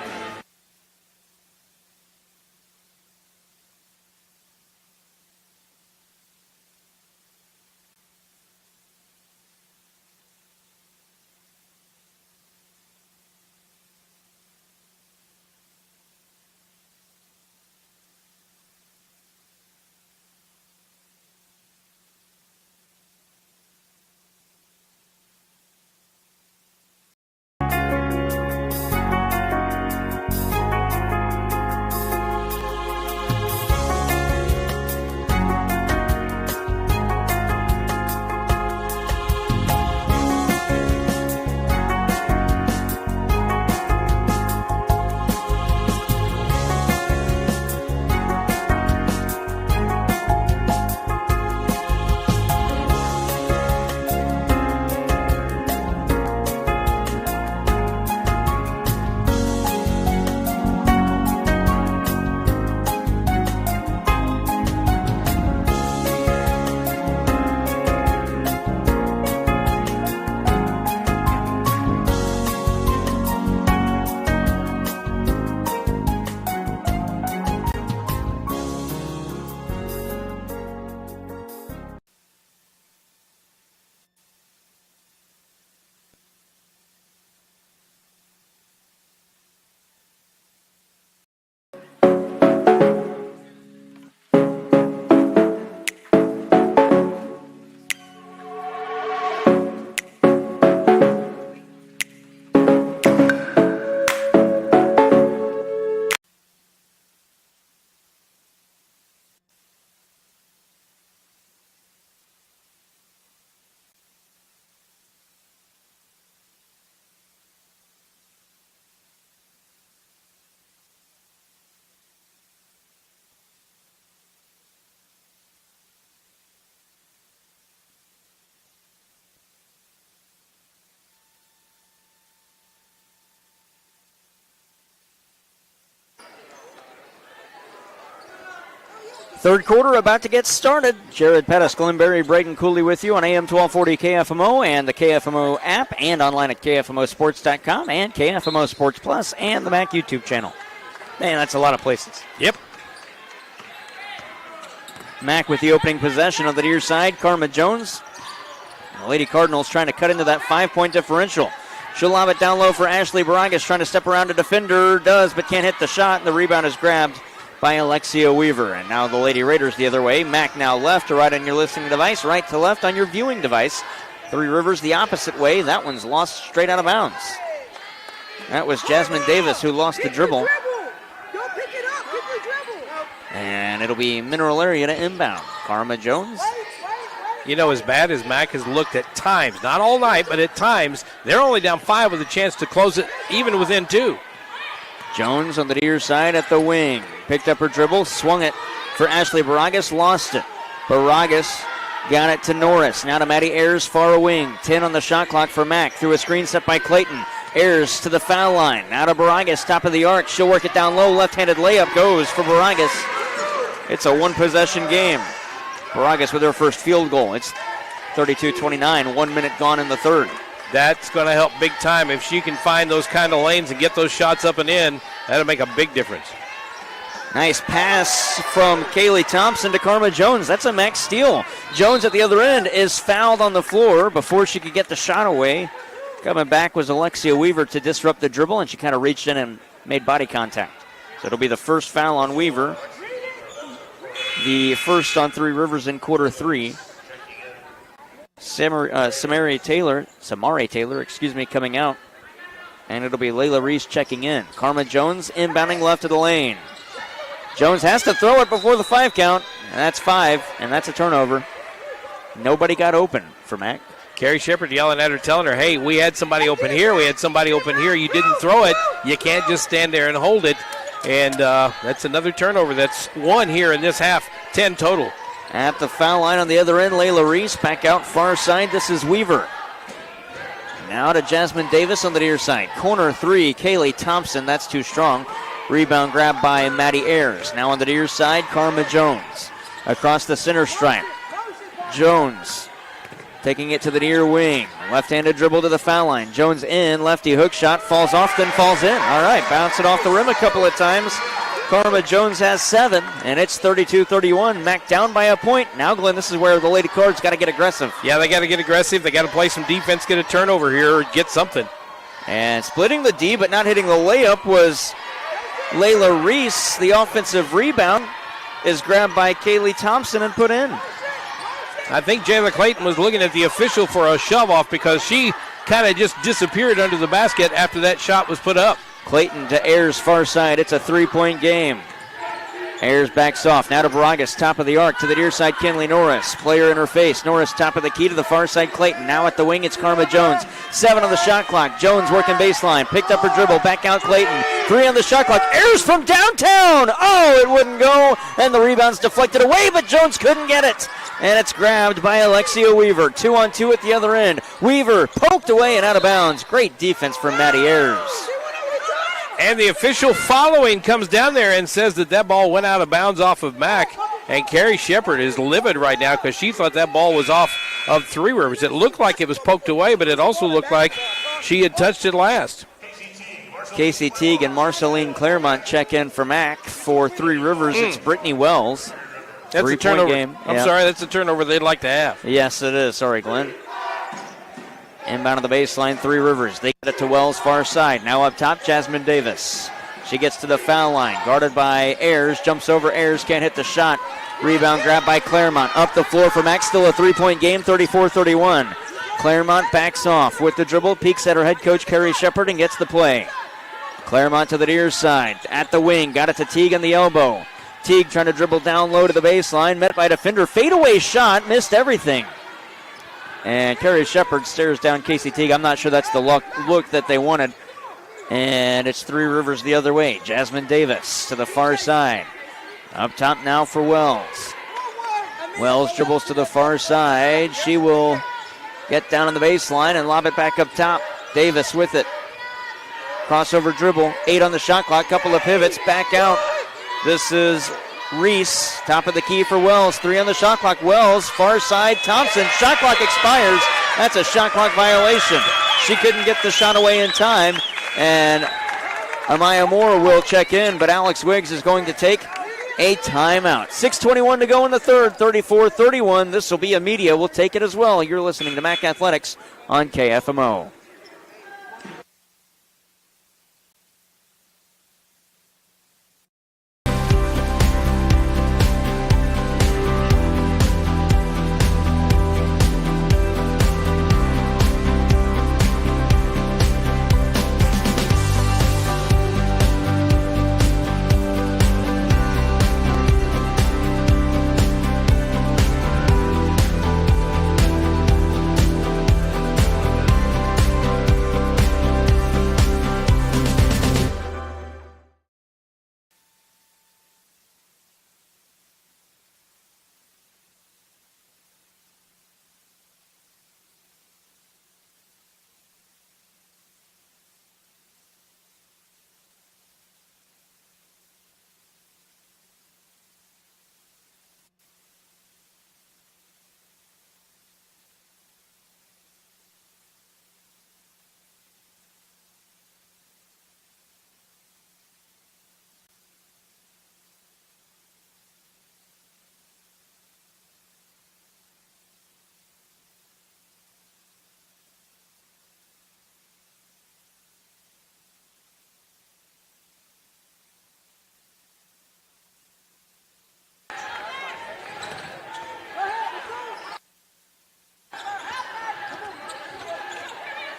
S1: Third quarter about to get started. Jared Pettis, Glenn Berry, Braden Cooley with you on AM 1240 KFMO and the KFMO app and online at KFMOsports.com and KFMO Sports Plus and the MAC YouTube channel. Man, that's a lot of places.
S2: Yep.
S1: MAC with the opening possession on the near side. Karma Jones. The Lady Cardinals trying to cut into that 5-point differential. She'll lob it down low for Ashley Baragas, trying to step around a defender. Does, but can't hit the shot, and the rebound is grabbed by Alexia Weaver. And now the Lady Raiders the other way. MAC now left to right on your listening device, right to left on your viewing device. Three Rivers the opposite way. That one's lost straight out of bounds. That was Jasmine Davis who lost the dribble. And it'll be Mineral Area to inbound. Karma Jones.
S2: You know, as bad as MAC has looked at times, not all night, but at times, they're only down 5 with a chance to close it even within 2.
S1: Jones on the near side at the wing. Picked up her dribble, swung it for Ashley Baragas, lost it. Baragas got it to Norris. Now to Maddie Ayers, far wing. 10 on the shot clock for MAC. Through a screen set by Clayton. Ayers to the foul line. Now to Baragas, top of the arc. She'll work it down low. Left-handed layup goes for Baragas. It's a one-possession game. Baragas with her first field goal. It's 32-29, 1 minute gone in the third.
S2: That's going to help big time. If she can find those kind of lanes and get those shots up and in, that'll make a big difference.
S1: Nice pass from Kaylee Thompson to Karma Jones. That's a MAC steal. Jones at the other end is fouled on the floor before she could get the shot away. Coming back was Alexia Weaver to disrupt the dribble, and she kind of reached in and made body contact. So it'll be the first foul on Weaver. The first on Three Rivers in quarter 3. Samari Taylor, coming out. And it'll be Layla Reese checking in. Karma Jones inbounding left of the lane. Jones has to throw it before the 5 count. And that's 5, and that's a turnover. Nobody got open for MAC.
S2: Carrie Shepard yelling at her, telling her, hey, we had somebody open here. We had somebody open here. You didn't throw it. You can't just stand there and hold it. And that's another turnover. That's 1 here in this half, 10 total.
S1: At the foul line on the other end, Layla Reese back out far side. This is Weaver. Now to Jasmine Davis on the near side. Corner 3, Kaylee Thompson. That's too strong. Rebound grab by Maddie Ayers. Now on the near side, Karma Jones. Across the center stripe. Jones taking it to the near wing. Left-handed dribble to the foul line. Jones in. Lefty hook shot. Falls off, then falls in. All right, bounce it off the rim a couple of times. Karma Jones has 7, and it's 32-31. MAC down by a point. Now, Glenn, this is where the Lady Cards got to get aggressive.
S2: Yeah, they got to get aggressive. They got to play some defense, get a turnover here, or get something.
S1: And splitting the D, but not hitting the layup was Layla Reese. The offensive rebound is grabbed by Kaylee Thompson and put in.
S2: I think Jayla Clayton was looking at the official for a shove-off because she kind of just disappeared under the basket after that shot was put up.
S1: Clayton to Ayers far side. It's a 3-point game. Ayers backs off. Now to Baragas, top of the arc. To the near side, Kenley Norris. Player in her face. Norris top of the key to the far side, Clayton. Now at the wing, it's Karma Jones. 7 on the shot clock. Jones working baseline. Picked up her dribble. Back out Clayton. 3 on the shot clock. Ayers from downtown. Oh, it wouldn't go. And the rebound's deflected away, but Jones couldn't get it. And it's grabbed by Alexia Weaver. 2-on-2 at the other end. Weaver poked away and out of bounds. Great defense from Maddie Ayers.
S2: And the official following comes down there and says that ball went out of bounds off of MAC. And Carrie Shepard is livid right now because she thought that ball was off of Three Rivers. It looked like it was poked away, but it also looked like she had touched it last.
S1: Casey Teague and Marceline Claremont check in for MAC. For Three Rivers, it's Brittany Wells.
S2: That's a turnover.
S1: Game.
S2: I'm sorry, that's a turnover they'd like to have.
S1: Yes, it is. Sorry, Glenn. Inbound of the baseline, Three Rivers. They get it to Wells, far side. Now up top, Jasmine Davis. She gets to the foul line, guarded by Ayers. Jumps over Ayers, can't hit the shot. Rebound grab by Claremont. Up the floor for Max, still a 3-point game, 34-31. Claremont backs off with the dribble, peeks at her head coach, Carrie Shepard, and gets the play. Claremont to the near side, at the wing, got it to Teague on the elbow. Teague trying to dribble down low to the baseline, met by a defender. Fadeaway shot, missed everything. And Carrie Shepard stares down Casey Teague. I'm not sure that's the look that they wanted. And it's Three Rivers the other way. Jasmine Davis to the far side. Up top now for Wells. Wells dribbles to the far side. She will get down on the baseline and lob it back up top. Davis with it. Crossover dribble. 8 on the shot clock. Couple of pivots. Back out. This is Reese, top of the key for Wells. 3 on the shot clock. Wells, far side. Thompson, shot clock expires. That's a shot clock violation. She couldn't get the shot away in time, and Amaya Moore will check in, but Alex Wiggs is going to take a timeout. 6:21 to go in the third, 34-31. This will be a media. We'll take it as well. You're listening to MAC Athletics on KFMO.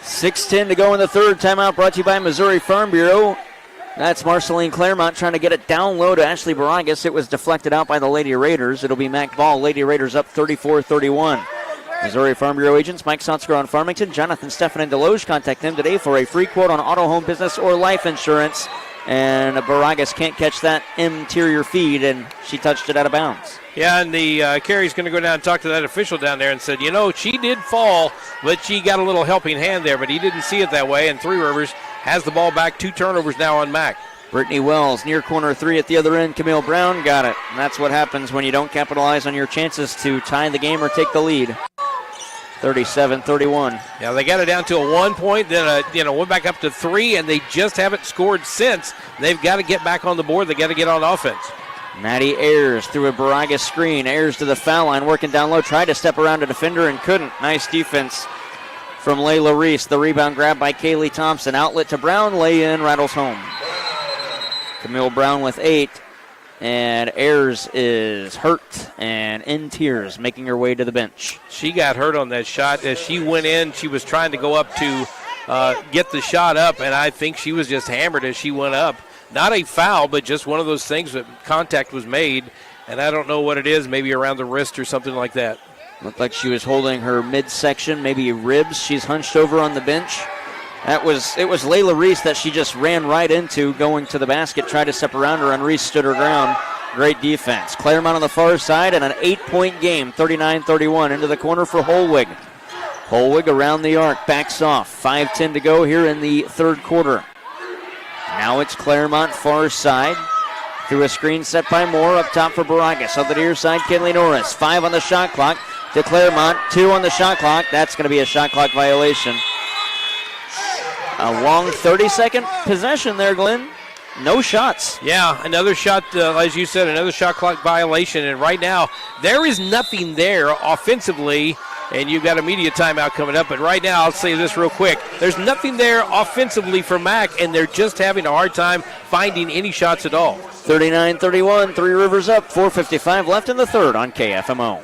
S1: .6:10 to go in the third. Timeout brought to you by Missouri Farm Bureau. That's Marceline Claremont trying to get it down low to Ashley Baragas. It was deflected out by the Lady Raiders. It'll be Mac ball. Lady Raiders up 34-31. Missouri Farm Bureau agents Mike Sotzker on Farmington, Jonathan Stephan in Deloge. Contact them today for a free quote on auto, home, business, or life insurance. And Baragas can't catch that interior feed, and she touched it out of bounds.
S2: Yeah, and the Carey's going to go down and talk to that official down there and said, you know, she did fall, but she got a little helping hand there, but he didn't see it that way, and Three Rivers has the ball back. 2 turnovers now on Mac.
S1: Brittany Wells, near corner 3 at the other end. Camille Brown got it. And that's what happens when you don't capitalize on your chances to tie the game or take the lead. 37-31.
S2: Yeah, they got it down to a 1 point, then went back up to 3, and they just haven't scored since. They've got to get back on the board. They got to get on offense.
S1: Maddie Ayers through a Baragas screen. Ayers to the foul line, working down low. Tried to step around a defender and couldn't. Nice defense from Layla Reese. The rebound grab by Kaylee Thompson. Outlet to Brown. Lay in, rattles home. Camille Brown with 8. And Ayers is hurt and in tears, making her way to the bench.
S2: She got hurt on that shot. As she went in, she was trying to go up to get the shot up, and I think she was just hammered as she went up. Not a foul, but just one of those things that contact was made, and I don't know what it is, maybe around the wrist or something like that.
S1: Looked like she was holding her midsection, maybe ribs. She's hunched over on the bench. It was Layla Reese that she just ran right into, going to the basket, tried to step around her, and Reese stood her ground. Great defense. Claremont on the far side, and an 8-point game, 39-31, into the corner for Holwig. Holwig around the arc, backs off. 5:10 to go here in the third quarter. Now it's Claremont far side. Through a screen set by Moore, up top for Baragas. On the near side, Kinley Norris. 5 on the shot clock to Claremont. 2 on the shot clock. That's going to be a shot clock violation. A long 30-second possession there, Glenn. No shots.
S2: Yeah, another shot, as you said, another shot clock violation. And right now, there is nothing there offensively. And you've got a media timeout coming up. But right now, I'll say this real quick. There's nothing there offensively for Mac, and they're just having a hard time finding any shots at all.
S1: 39-31, Three Rivers up. 4:55 left in the third on KFMO.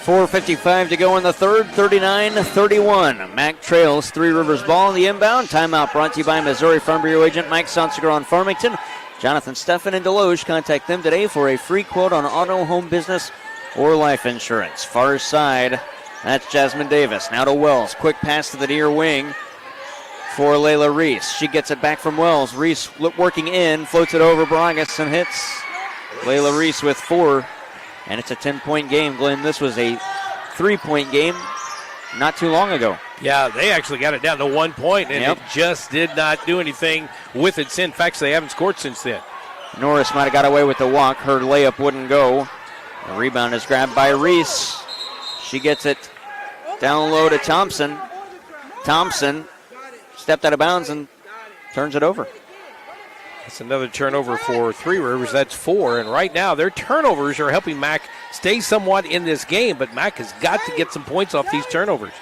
S1: 4:55 to go in the third, 39-31. Mac trails Three Rivers ball in the inbound. Timeout brought to you by Missouri Farm Bureau agent Mike Sonseger on Farmington. Jonathan Steffen in Deloge. Contact them today for a free quote on auto, home business, or life insurance. Far side, that's Jasmine Davis. Now to Wells. Quick pass to the near wing for Layla Reese. She gets it back from Wells. Reese working in, floats it over Baragas and hits. Layla Reese with 4, and it's a 10-point game. Glenn, this was a 3-point game not too long ago.
S2: Yeah, they actually got it down to 1 point, and it just did not do anything with it. In fact, they haven't scored since then.
S1: Norris might have got away with the walk. Her layup wouldn't go. The rebound is grabbed by Reese. She gets it down low to Thompson. Thompson stepped out of bounds and turns it over.
S2: That's another turnover for Three Rivers. That's 4. And right now, their turnovers are helping Mac stay somewhat in this game. But Mac has got to get some points off these turnovers.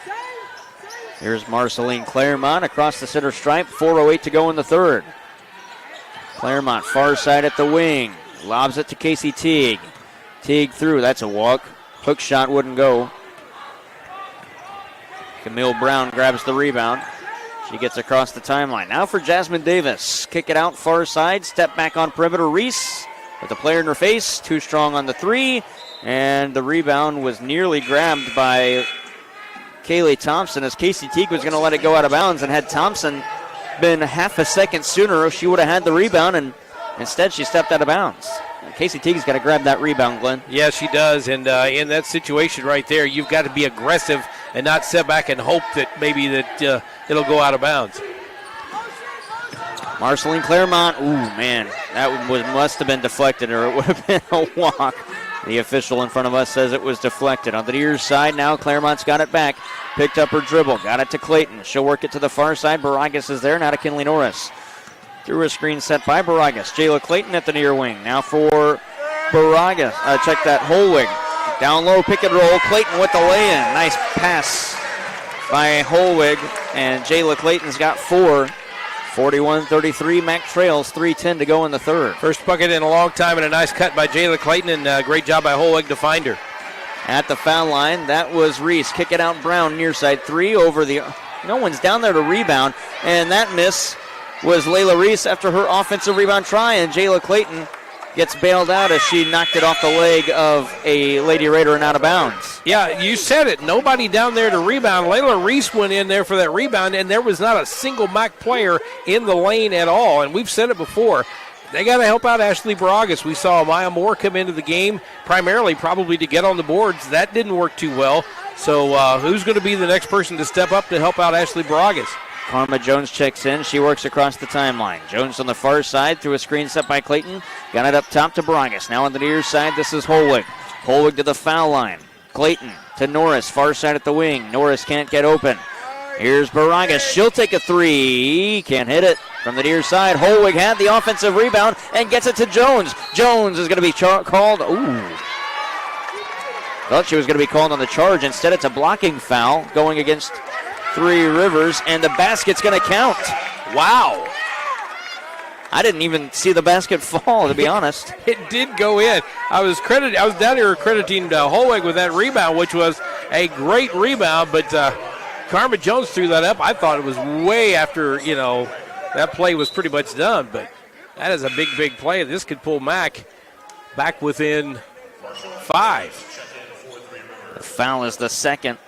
S1: Here's Marceline Claremont across the center stripe. 4:08 to go in the third. Claremont far side at the wing. Lobs it to Casey Teague. Teague through. That's a walk. Hook shot wouldn't go. Camille Brown grabs the rebound. She gets across the timeline. Now for Jasmine Davis. Kick it out far side. Step back on perimeter. Reese with the player in her face. Too strong on the 3. And the rebound was nearly grabbed by Kaylee Thompson as Casey Teague was going to let it go out of bounds. And had Thompson been half a second sooner, she would have had the rebound. And instead she stepped out of bounds. Casey Teague's got to grab that rebound, Glenn.
S2: Yeah, she does. And in that situation right there, you've got to be aggressive and not sit back and hope that maybe that it'll go out of bounds.
S1: Marceline Claremont, man, that must have been deflected, or it would have been a walk. The official in front of us says it was deflected. On the near side now, Claremont's got it back. Picked up her dribble, got it to Clayton. She'll work it to the far side. Baragas is there, now to Kinley Norris. Through a screen set by Baragas. Jayla Clayton at the near wing. Now for Baragas. Check that, Holwig. Down low, pick and roll. Clayton with the lay-in. Nice pass by Holwig. And Jayla Clayton's got 4. 41-33. Mac trails. 3:10 to go in the third.
S2: First bucket in a long time and a nice cut by Jayla Clayton. And great job by Holwig to find her.
S1: At the foul line, that was Reese. Kick it out Brown, near side 3 over the... No one's down there to rebound. And that miss was Layla Reese after her offensive rebound try, and Jayla Clayton gets bailed out as she knocked it off the leg of a Lady Raider and out of bounds.
S2: Yeah, you said it. Nobody down there to rebound. Layla Reese went in there for that rebound, and there was not a single Mac player in the lane at all. And we've said it before. They got to help out Ashley Baragas. We saw Maya Moore come into the game primarily probably to get on the boards. That didn't work too well. So who's going to be the next person to step up to help out Ashley Baragas?
S1: Karma Jones checks in. She works across the timeline. Jones on the far side through a screen set by Clayton. Got it up top to Baragas. Now on the near side, this is Holwig. Holwig to the foul line. Clayton to Norris, far side at the wing. Norris can't get open. Here's Baragas. She'll take a 3. Can't hit it from the near side. Holwig had the offensive rebound and gets it to Jones. Jones is going to be called. Thought she was going to be called on the charge. Instead, it's a blocking foul going against Three Rivers, and the basket's going to count. Wow. I didn't even see the basket fall, to be honest.
S2: It did go in. I was down here crediting Holwig with that rebound, which was a great rebound, but Karma Jones threw that up. I thought it was way after, that play was pretty much done, but that is a big, big play. This could pull Mac back within 5.
S1: The foul is the second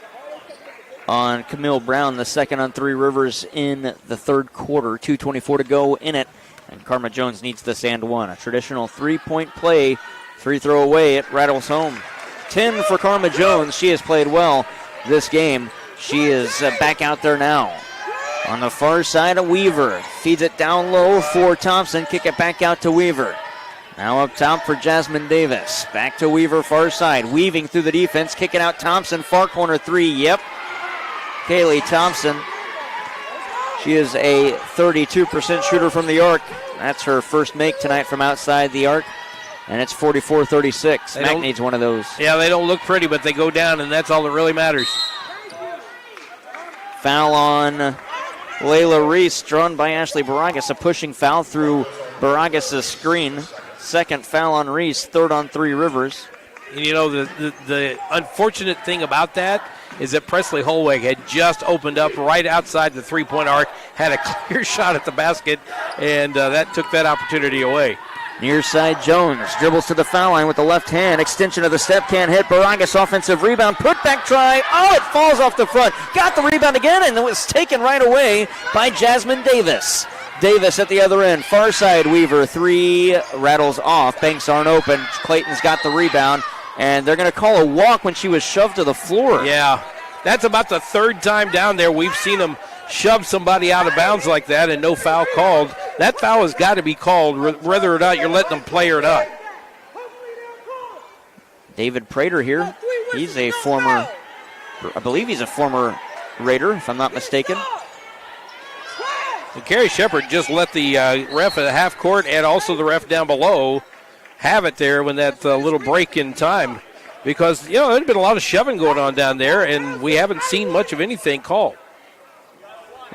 S1: on Camille Brown, the second on Three Rivers in the third quarter. 2:24 to go in it, and Karma Jones needs this and one. A traditional three-point play, free throw away, it rattles home. 10 for Karma Jones. She has played well this game. She is back out there now. On the far side of Weaver, feeds it down low for Thompson, kick it back out to Weaver. Now up top for Jasmine Davis. Back to Weaver, far side, weaving through the defense, kicking out Thompson, far corner 3, yep. Kaylee Thompson. She is a 32% shooter from the arc. That's her first make tonight from outside the arc. And it's 44-36. Mac needs one of those.
S2: Yeah, they don't look pretty, but they go down, and that's all that really matters.
S1: Foul on Layla Reese, drawn by Ashley Baragas. A pushing foul through Baragas' screen. Second foul on Reese, third on Three Rivers.
S2: And, the unfortunate thing about that is that Presley Holweg had just opened up right outside the three-point arc, had a clear shot at the basket, and that took that opportunity away.
S1: Near side, Jones dribbles to the foul line with the left hand. Extension of the step, can't hit. Baragas offensive rebound. Put back try. Oh, it falls off the front. Got the rebound again, and it was taken right away by Jasmine Davis. Davis at the other end. Far side, Weaver. Three rattles off. Banks aren't open. Clayton's got the rebound, and they're going to call a walk when she was shoved to the floor.
S2: Yeah, that's about the third time down there we've seen them shove somebody out of bounds like that and no foul called. That foul has got to be called whether or not you're letting them play or not.
S1: David Prater here. He's a former, I believe he's a former Raider, if I'm not mistaken.
S2: And Carrie Shepard just let the ref at the half court and also the ref down below have it there when that little break in time, because, there's been a lot of shoving going on down there, and we haven't seen much of anything called.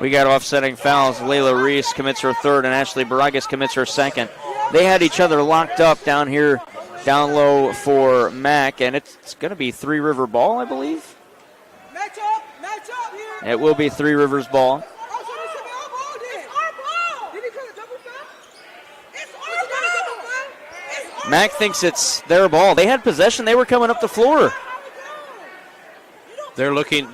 S1: We got offsetting fouls. Layla Reese commits her third, and Ashley Baragas commits her second. They had each other locked up down here, down low for Mac, and it's going to be Three River ball, I believe.
S13: Match up here.
S1: It will be Three Rivers ball. Mac thinks it's their ball. They had possession. They were coming up the floor.
S2: They're looking at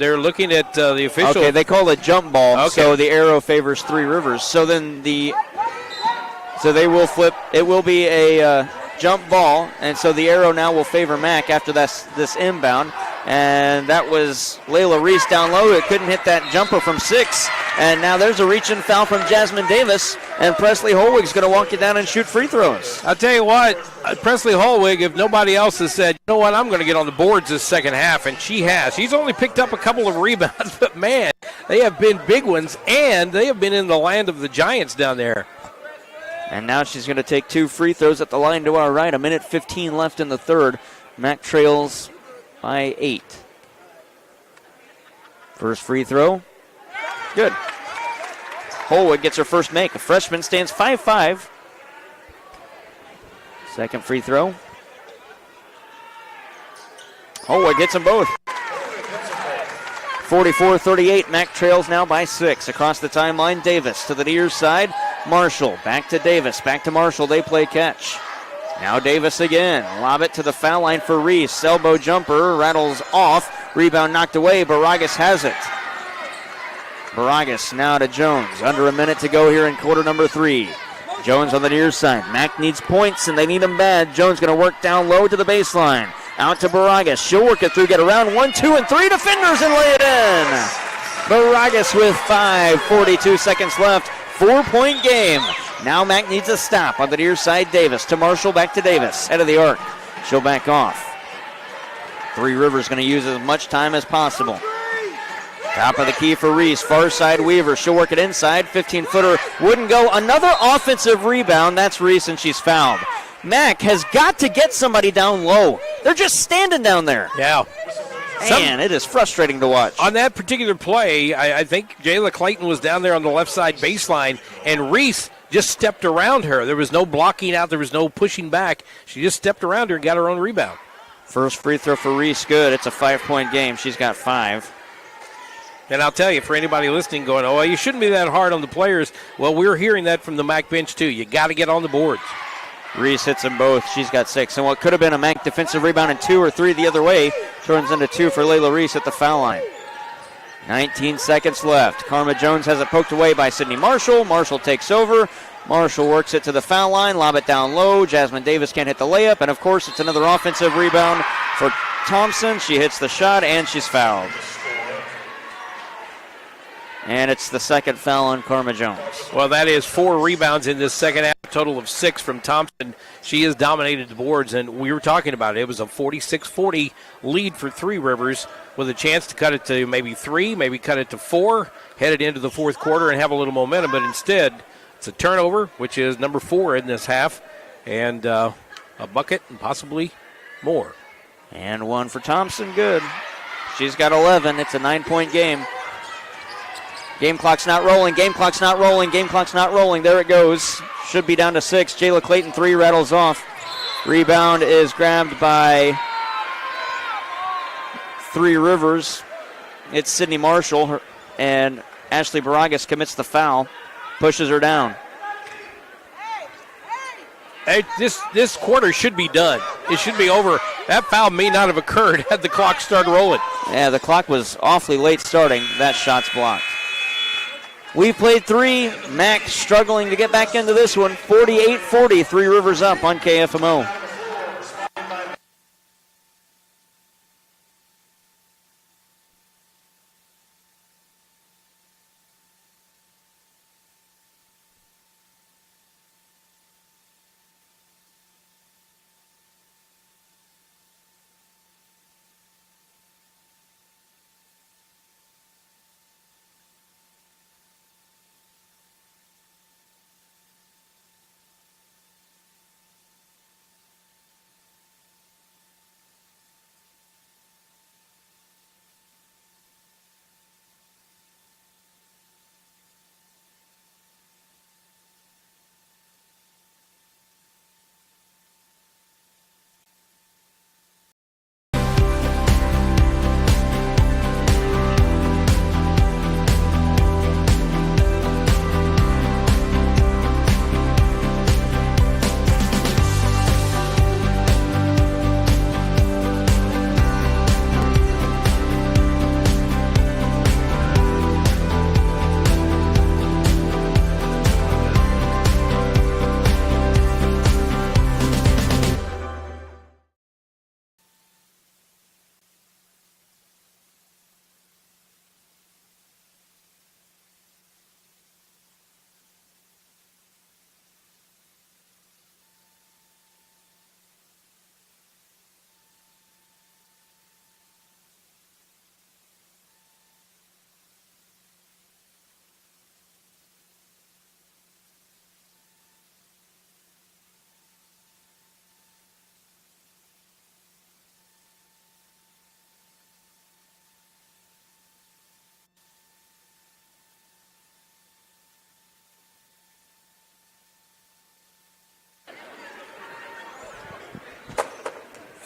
S2: the official.
S1: Okay, they call it jump ball,
S2: okay.
S1: So the arrow favors Three Rivers. So then so they will flip. It will be a jump ball, and so the arrow now will favor Mac after this inbound. And that was Layla Reese down low. It couldn't hit that jumper from 6. And now there's a reach-in foul from Jasmine Davis, and Presley Holwig's going to walk it down and shoot free throws.
S2: I'll tell you what, Presley Holwig, if nobody else has said, you know what, I'm going to get on the boards this second half, and she has. She's only picked up a couple of rebounds, but, man, they have been big ones, and they have been in the land of the Giants down there.
S1: And now she's going to take 2 free throws at the line to our right. 1:15 left in the third. Mac trails by 8. First free throw. Good. Holwig gets her first make. A freshman stands 5'5". Second free throw. Holwig gets them both. 44-38. Mac trails now by 6. Across the timeline, Davis to the near side. Marshall back to Davis. Back to Marshall. They play catch. Now Davis again. Lob it to the foul line for Reese. Elbow jumper. Rattles off. Rebound knocked away. Baragas has it. Baragas now to Jones. Under a minute to go here in quarter number 3. Jones on the near side. Mac needs points, and they need them bad. Jones going to work down low to the baseline. Out to Baragas. She'll work it through. Get around 1, 2, and 3 defenders and lay it in. Baragas with 5:42 seconds left. 4-point game. Now Mac needs a stop on the near side. Davis to Marshall. Back to Davis. Head of the arc. She'll back off. Three Rivers going to use as much time as possible. Top of the key for Reese. Far side Weaver. She'll work it inside. 15-footer wouldn't go. Another offensive rebound. That's Reese, and she's fouled. Mac has got to get somebody down low. They're just standing down there.
S2: Yeah.
S1: Man, it is frustrating to watch.
S2: On that particular play, I think Jayla Clayton was down there on the left side baseline, and Reese just stepped around her. There was no blocking out. There was no pushing back. She just stepped around her and got her own rebound.
S1: First free throw for Reese, good. It's a 5-point game. She's got 5.
S2: And I'll tell you, for anybody listening going, oh, well, you shouldn't be that hard on the players. Well, we're hearing that from the Mac bench, too. You got to get on the boards.
S1: Reese hits them both. She's got 6. And what could have been a Mac defensive rebound and 2 or 3 the other way turns into 2 for Layla Reese at the foul line. 19 seconds left. Karma Jones has it poked away by Sydney Marshall. Marshall takes over. Marshall works it to the foul line. Lob it down low. Jasmine Davis can't hit the layup. And, of course, it's another offensive rebound for Thompson. She hits the shot, and she's fouled. And it's the second foul on Karma Jones.
S2: Well, that is 4 rebounds in this second half, total of 6 from Thompson. She has dominated the boards, and we were talking about it. It was a 46-40 lead for Three Rivers with a chance to cut it to maybe 3, maybe cut it to 4, headed into the fourth quarter and have a little momentum. But instead, it's a turnover, which is number 4 in this half, and a bucket and possibly more.
S1: And 1 for Thompson, good. She's got 11. It's a 9-point game. Game clock's not rolling. Game clock's not rolling. Game clock's not rolling. There it goes. Should be down to 6. Jayla Clayton 3 rattles off. Rebound is grabbed by Three Rivers. It's Sydney Marshall, and Ashley Baragas commits the foul, pushes her down.
S2: Hey, this quarter should be done. It should be over. That foul may not have occurred had the clock started rolling.
S1: Yeah, the clock was awfully late starting. That shot's blocked. We played three. Mac struggling to get back into this one. 48-40, Three Rivers up on KFMO.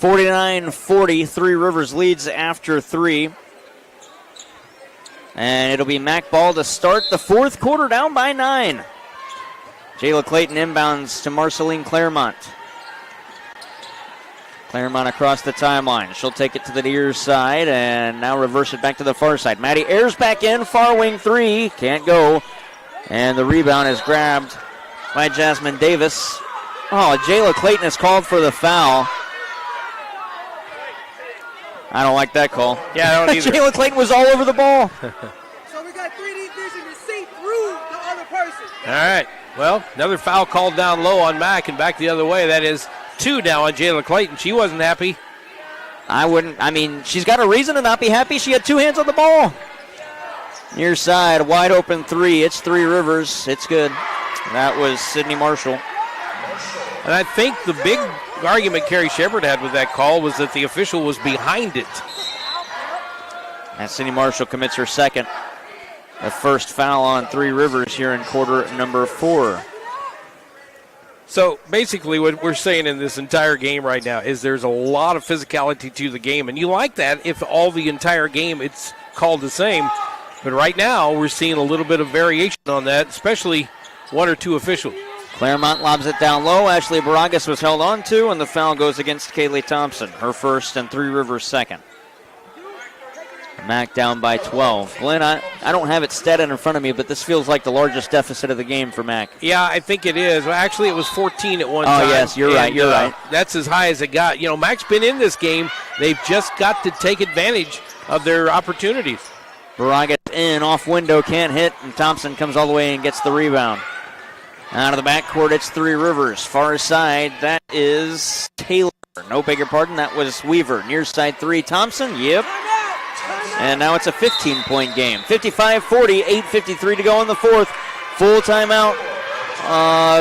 S1: (49-40), Three Rivers leads after three. And it'll be Mac ball to start the fourth quarter, down by 9. Jayla Clayton inbounds to Marceline Claremont. Claremont across the timeline. She'll take it to the near side and now reverse it back to the far side. Maddie Ayers back in, far wing three, can't go. And the rebound is grabbed by Jasmine Davis. Oh, Jayla Clayton is called for the foul. I don't like that call.
S2: Yeah, I don't either.
S1: Jayla Clayton was all over the ball.
S13: So we got 3D vision to see through the other person.
S2: All right. Well, another foul called down low on Mac and back the other way. That is 2 now on Jayla Clayton. She wasn't happy.
S1: She's got a reason to not be happy. She had 2 hands on the ball. Near side, wide open three. It's Three Rivers. It's good. That was Sydney Marshall.
S2: And I think the big argument Carrie Shepard had with that call was that the official was behind it.
S1: And Sydney Marshall commits her second. The first foul on Three Rivers here in quarter number 4.
S2: So basically what we're saying in this entire game right now is there's a lot of physicality to the game. And you like that if all the entire game it's called the same. But right now we're seeing a little bit of variation on that, especially 1 or 2 officials.
S1: Claremont lobs it down low. Ashley Baragas was held on to, and the foul goes against Kaylee Thompson, her first and Three Rivers second. Mac down by 12. Glenn, I don't have it statted in front of me, but this feels like the largest deficit of the game for Mac.
S2: Yeah, I think it is. Well, actually, it was 14 at one time.
S1: Oh, yes, you're right.
S2: That's as high as it got. You know, Mac's been in this game. They've just got to take advantage of their opportunities.
S1: Baragas in, off window, can't hit, and Thompson comes all the way and gets the rebound. Out of the backcourt, it's Three Rivers. Far side, that is Taylor. No, bigger pardon, that was Weaver. Near side three, Thompson, yep. And now it's a 15-point game. 55-40, 8:53 to go in the fourth. Full timeout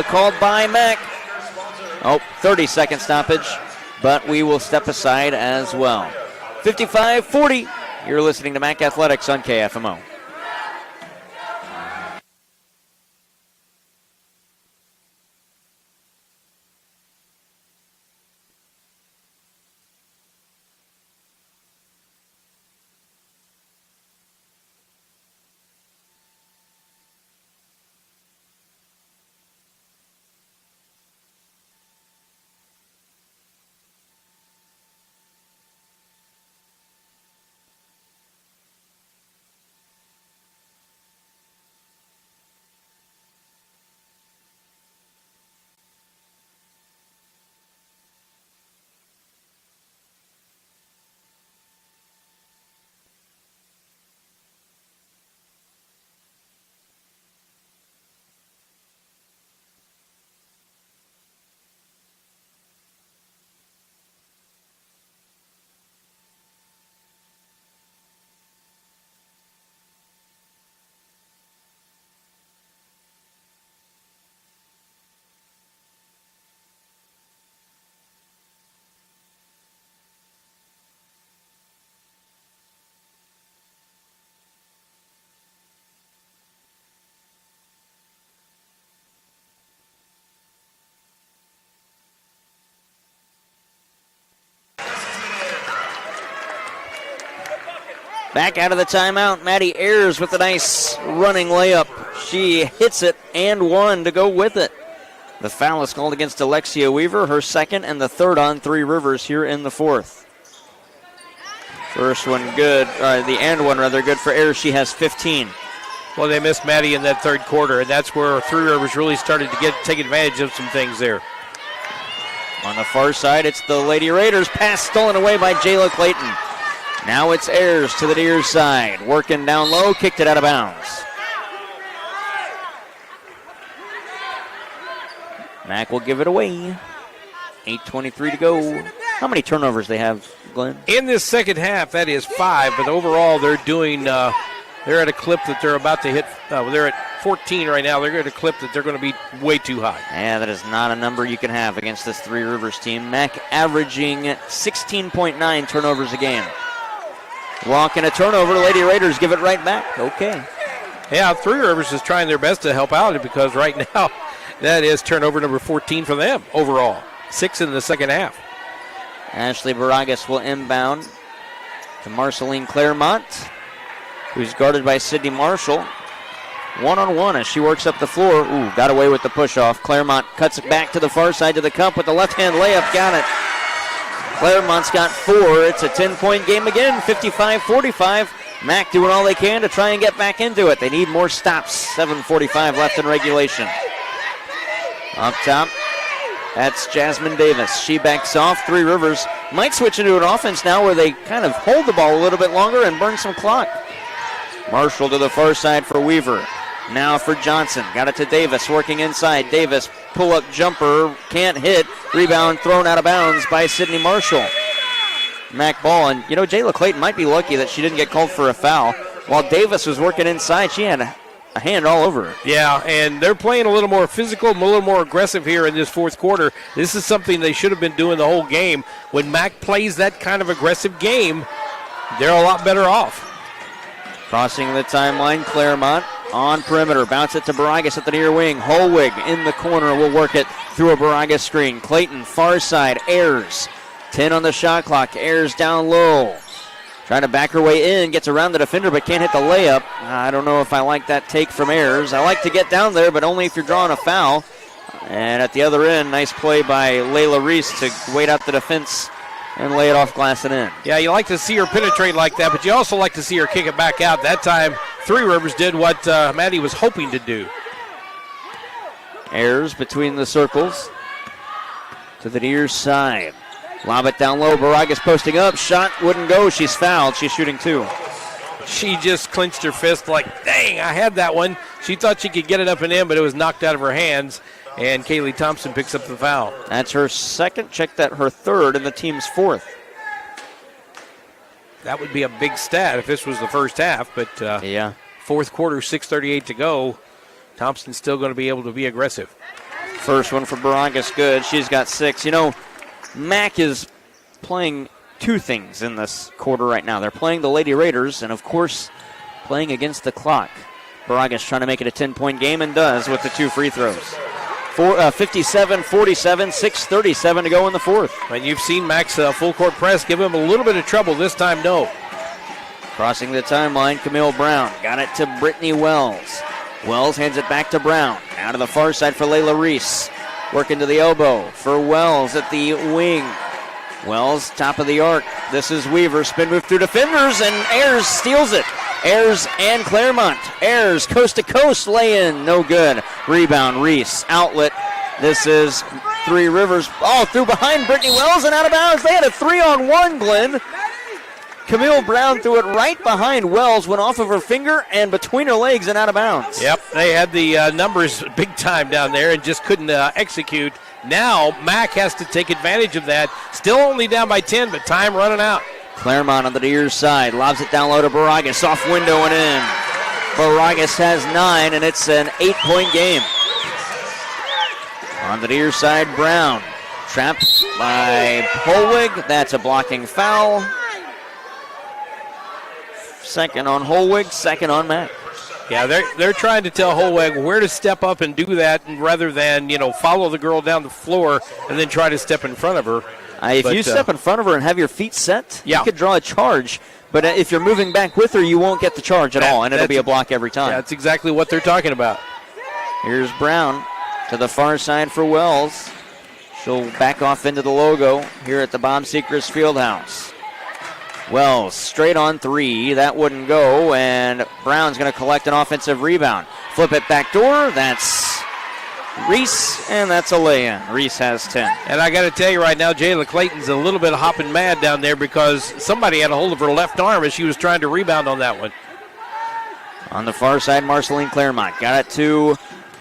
S1: called by Mac. 30-second stoppage, but we will step aside as well. 55-40, you're listening to Mac Athletics on KFMO. Back out of the timeout, Maddie Ayers with a nice running layup. She hits it and one to go with it. The foul is called against Alexia Weaver, her second and the third on Three Rivers here in the fourth. First one good, the end one rather good for Ayers. She has 15.
S2: Well, they missed Maddie in that third quarter, and that's where Three Rivers really started to take advantage of some things there.
S1: On the far side, it's the Lady Raiders. Pass stolen away by Jayla Clayton. Now it's Ayers to the near side. Working down low, kicked it out of bounds. Mack will give it away. 8:23 to go. How many turnovers they have, Glenn?
S2: In this second half, that is 5, but overall they're doing, they're at a clip that they're about to hit, they're at 14 right now. They're at a clip that they're going to be way too high.
S1: Yeah, that is not a number you can have against this Three Rivers team. Mack averaging 16.9 turnovers a game. Walk and a turnover, Lady Raiders give it right back. Okay.
S2: Yeah, Three Rivers is trying their best to help out because right now that is turnover number 14 for them overall. 6 in the second half.
S1: Ashley Baragas will inbound to Marceline Claremont, who's guarded by Sydney Marshall. One-on-one as she works up the floor. Ooh, got away with the push-off. Claremont cuts it back to the far side to the cup with the left-hand layup. Got it. Claremont's got 4. It's a 10-point game again, 55-45. Mack doing all they can to try and get back into it. They need more stops. 7:45 left in regulation. Up top, that's Jasmine Davis. She backs off. Three Rivers might switch into an offense now where they kind of hold the ball a little bit longer and burn some clock. Marshall to the far side for Weaver. Now for Johnson. Got it to Davis, working inside. Davis, pull-up jumper, can't hit. Rebound thrown out of bounds by Sydney Marshall. Mack ball, and Jayla Clayton might be lucky that she didn't get called for a foul. While Davis was working inside, she had a hand all over her.
S2: Yeah, and they're playing a little more physical, a little more aggressive here in this fourth quarter. This is something they should have been doing the whole game. When Mack plays that kind of aggressive game, they're a lot better off.
S1: Crossing the timeline, Claremont on perimeter. Bounce it to Baragas at the near wing. Holwig in the corner will work it through a Baragas screen. Clayton, far side, Ayers. 10 on the shot clock. Ayers down low. Trying to back her way in. Gets around the defender but can't hit the layup. I don't know if I like that take from Ayers. I like to get down there, but only if you're drawing a foul. And at the other end, nice play by Layla Reese to wait out the defense and lay it off glass and in.
S2: Yeah, you like to see her penetrate like that, but you also like to see her kick it back out. That time, Three Rivers did what Maddie was hoping to do.
S1: Ayers between the circles to the near side. Lob it down low. Baragas posting up. Shot wouldn't go. She's fouled. She's shooting 2.
S2: She just clenched her fist like, dang, I had that one. She thought she could get it up and in, but it was knocked out of her hands. And Kaylee Thompson picks up the foul.
S1: That's her second. Check that, her third, and the team's 4th.
S2: That would be a big stat if this was the first half, but
S1: yeah.
S2: Fourth quarter, 6:38 to go. Thompson's still going to be able to be aggressive.
S1: First one for Baragas, good. She's got 6. Mack is playing 2 things in this quarter right now. They're playing the Lady Raiders and, of course, playing against the clock. Baragas trying to make it a 10-point game and does with the 2 free throws. 57-47, 6:37 to go in the fourth.
S2: And you've seen Mack's full court press give him a little bit of trouble. This time, no.
S1: Crossing the timeline, Camille Brown. Got it to Brittany Wells. Wells hands it back to Brown. Out to the far side for Layla Reese. Working to the elbow for Wells at the wing. Wells, top of the arc. This is Weaver. Spin move through defenders, and Ayers steals it. Ayers and Claremont. Ayers, coast to coast, lay in. No good. Rebound, Reese. Outlet. This is Three Rivers. Oh, through behind Brittany Wells and out of bounds. They had a 3-on-1, Glenn. Camille Brown threw it right behind Wells, went off of her finger and between her legs and out of bounds.
S2: Yep, they had the numbers big time down there and just couldn't execute. Now Mack has to take advantage of that. Still only down by 10, but time running out. Claremont
S1: on the near side, lobs it down low to Baragas, off window and in. Baragas has 9, and it's an 8-point game. On the near side, Brown. Trapped by Holwig. That's a blocking foul. Second on Holwig, second on Mack.
S2: Yeah, they're trying to tell Holwig where to step up and do that rather than, follow the girl down the floor and then try to step in front of her.
S1: If you step in front of her and have your feet set, you could draw a charge. But if you're moving back with her, you won't get the charge at all, and it'll be a block every time.
S2: That's exactly what they're talking about.
S1: Here's Brown to the far side for Wells. She'll back off into the logo here at the Bob Sechrist Fieldhouse. Wells straight on three. That wouldn't go, and Brown's going to collect an offensive rebound. Flip it back door. That's Reese, and that's a lay-in. Reese has 10.
S2: And I got to tell you right now, Jayla Clayton's a little bit hopping mad down there because somebody had a hold of her left arm as she was trying to rebound on that one.
S1: On the far side, Marceline Claremont got it to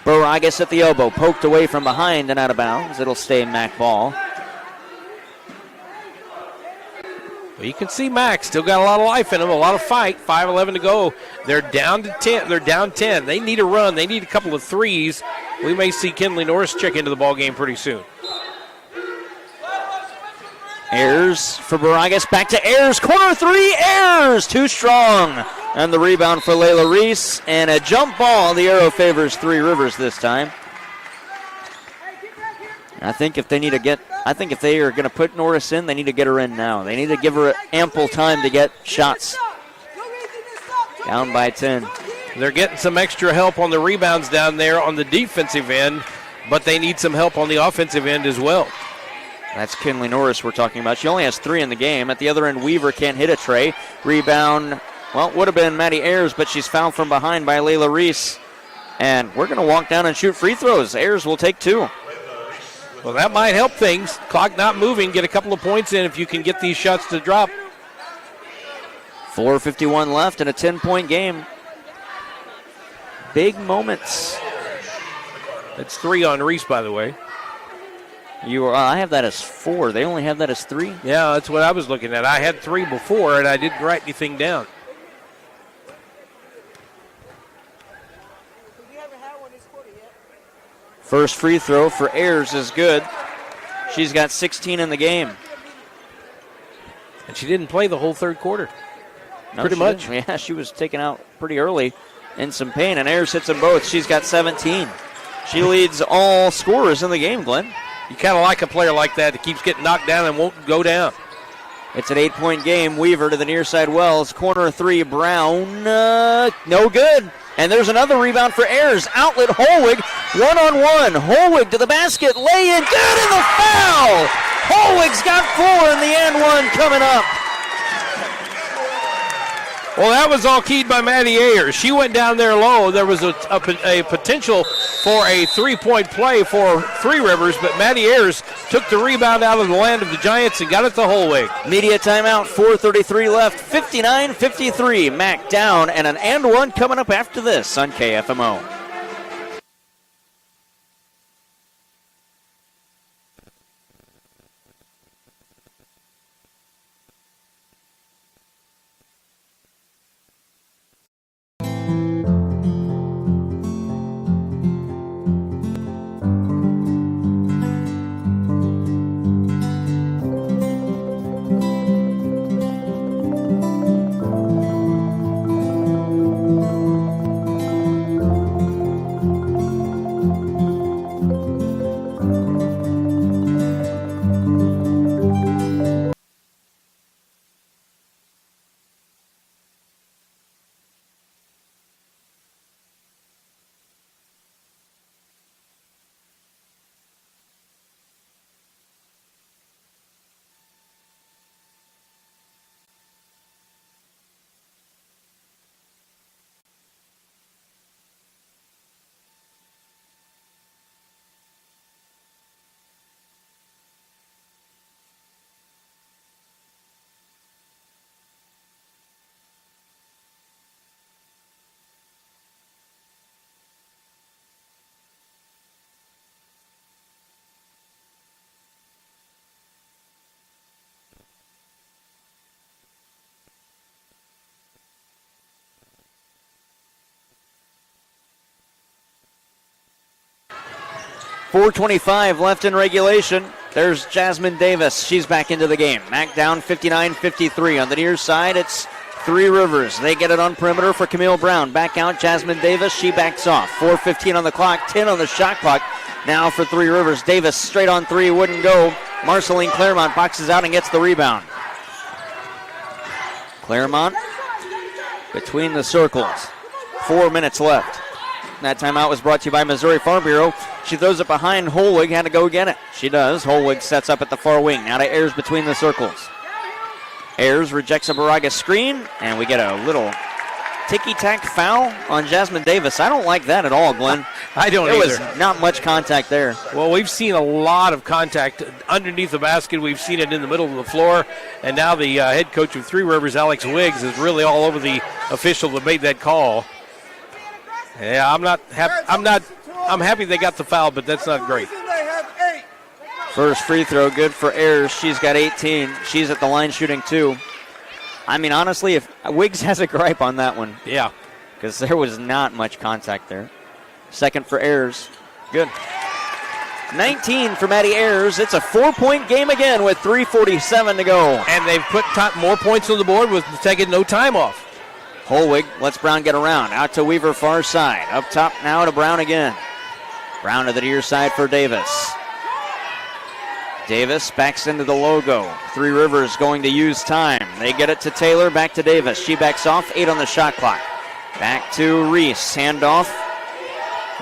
S1: Baragas at the elbow. Poked away from behind and out of bounds. It'll stay Mac ball.
S2: Well, you can see Mac still got a lot of life in him, a lot of fight. 5:11 to go. They're down to 10. They're down 10. They need a run. They need a couple of threes. We may see Kinley Norris check into the ball game pretty soon.
S1: Ayers for Baragas. Back to Ayers. Corner three. Ayers too strong. And the rebound for Layla Reese. And a jump ball. The arrow favors Three Rivers this time. I think if they are going to put Norris in, they need to get her in now. They need to give her ample time to get shots. Down by 10.
S2: They're getting some extra help on the rebounds down there on the defensive end, but they need some help on the offensive end as well.
S1: That's Kinley Norris we're talking about. She only has 3 in the game. At the other end, Weaver can't hit a tray. Rebound, well, would have been Maddie Ayers, but she's fouled from behind by Layla Reese. And we're going to walk down and shoot free throws. Ayers will take 2.
S2: Well, that might help things. Clock not moving. Get a couple of points in if you can get these shots to drop.
S1: 4:51 left in a 10-point game. Big moments.
S2: That's 3 on Reese, by the way.
S1: I have that as 4. They only have that as 3.
S2: Yeah, that's what I was looking at. I had 3 before, and I didn't write anything down.
S1: First free throw for Ayers is good. She's got 16 in the game.
S2: And she didn't play the whole third quarter.
S1: No,
S2: pretty much.
S1: Yeah, she was taken out pretty early in some pain, and Ayers hits them both. She's got 17. She leads all scorers in the game, Glenn.
S2: You kind of like a player like that that keeps getting knocked down and won't go down.
S1: It's an 8-point game. Weaver to the near side Wells. Corner 3, Brown. No good. And there's another rebound for Ayers. Outlet Holwig. 1-on-1. Holwig to the basket. Lay in. Good in the foul. Holwig's got 4 in the and 1 coming up.
S2: Well, that was all keyed by Maddie Ayers. She went down there low. There was a potential for a 3-point play for Three Rivers, but Maddie Ayers took the rebound out of the land of the Giants and got it to Holwig.
S1: Media timeout, 4:33 left, 59-53. Mac down, and an and 1 coming up after this on KFMO. .425 left in regulation. There's Jasmine Davis. She's back into the game. Mac down 59-53. On the near side, it's Three Rivers. They get it on perimeter for Camille Brown. Back out, Jasmine Davis. She backs off. 4:15 on the clock, 10 on the shot clock. Now for Three Rivers. Davis straight on 3, wouldn't go. Marceline Claremont boxes out and gets the rebound. Claremont between the circles. 4 minutes left. That timeout was brought to you by Missouri Farm Bureau. She throws it behind Holwig, had to go get it. She does. Holwig sets up at the far wing. Now to Ayers between the circles. Ayers rejects a Baraga screen, and we get a little ticky-tack foul on Jasmine Davis. I don't like that at all, Glenn.
S2: I don't either.
S1: There was not much contact there.
S2: Well, we've seen a lot of contact underneath the basket. We've seen it in the middle of the floor, and now the head coach of Three Rivers, Alex Wiggs, is really all over the official that made that call. Yeah, I'm happy they got the foul, but that's not great.
S1: First free throw good for Ayers. She's got 18. She's at the line shooting 2. I mean, honestly, if Wiggs has a gripe on that one.
S2: Yeah.
S1: Because there was not much contact there. Second for Ayers. Good. 19 for Maddie Ayers. It's a 4-point game again with 3:47 to go.
S2: And they've put more points on the board with taking no time off.
S1: Holwig lets Brown get around. Out to Weaver, far side. Up top now to Brown again. Brown to the near side for Davis. Davis backs into the logo. Three Rivers going to use time. They get it to Taylor, back to Davis. She backs off, 8 on the shot clock. Back to Reese, handoff.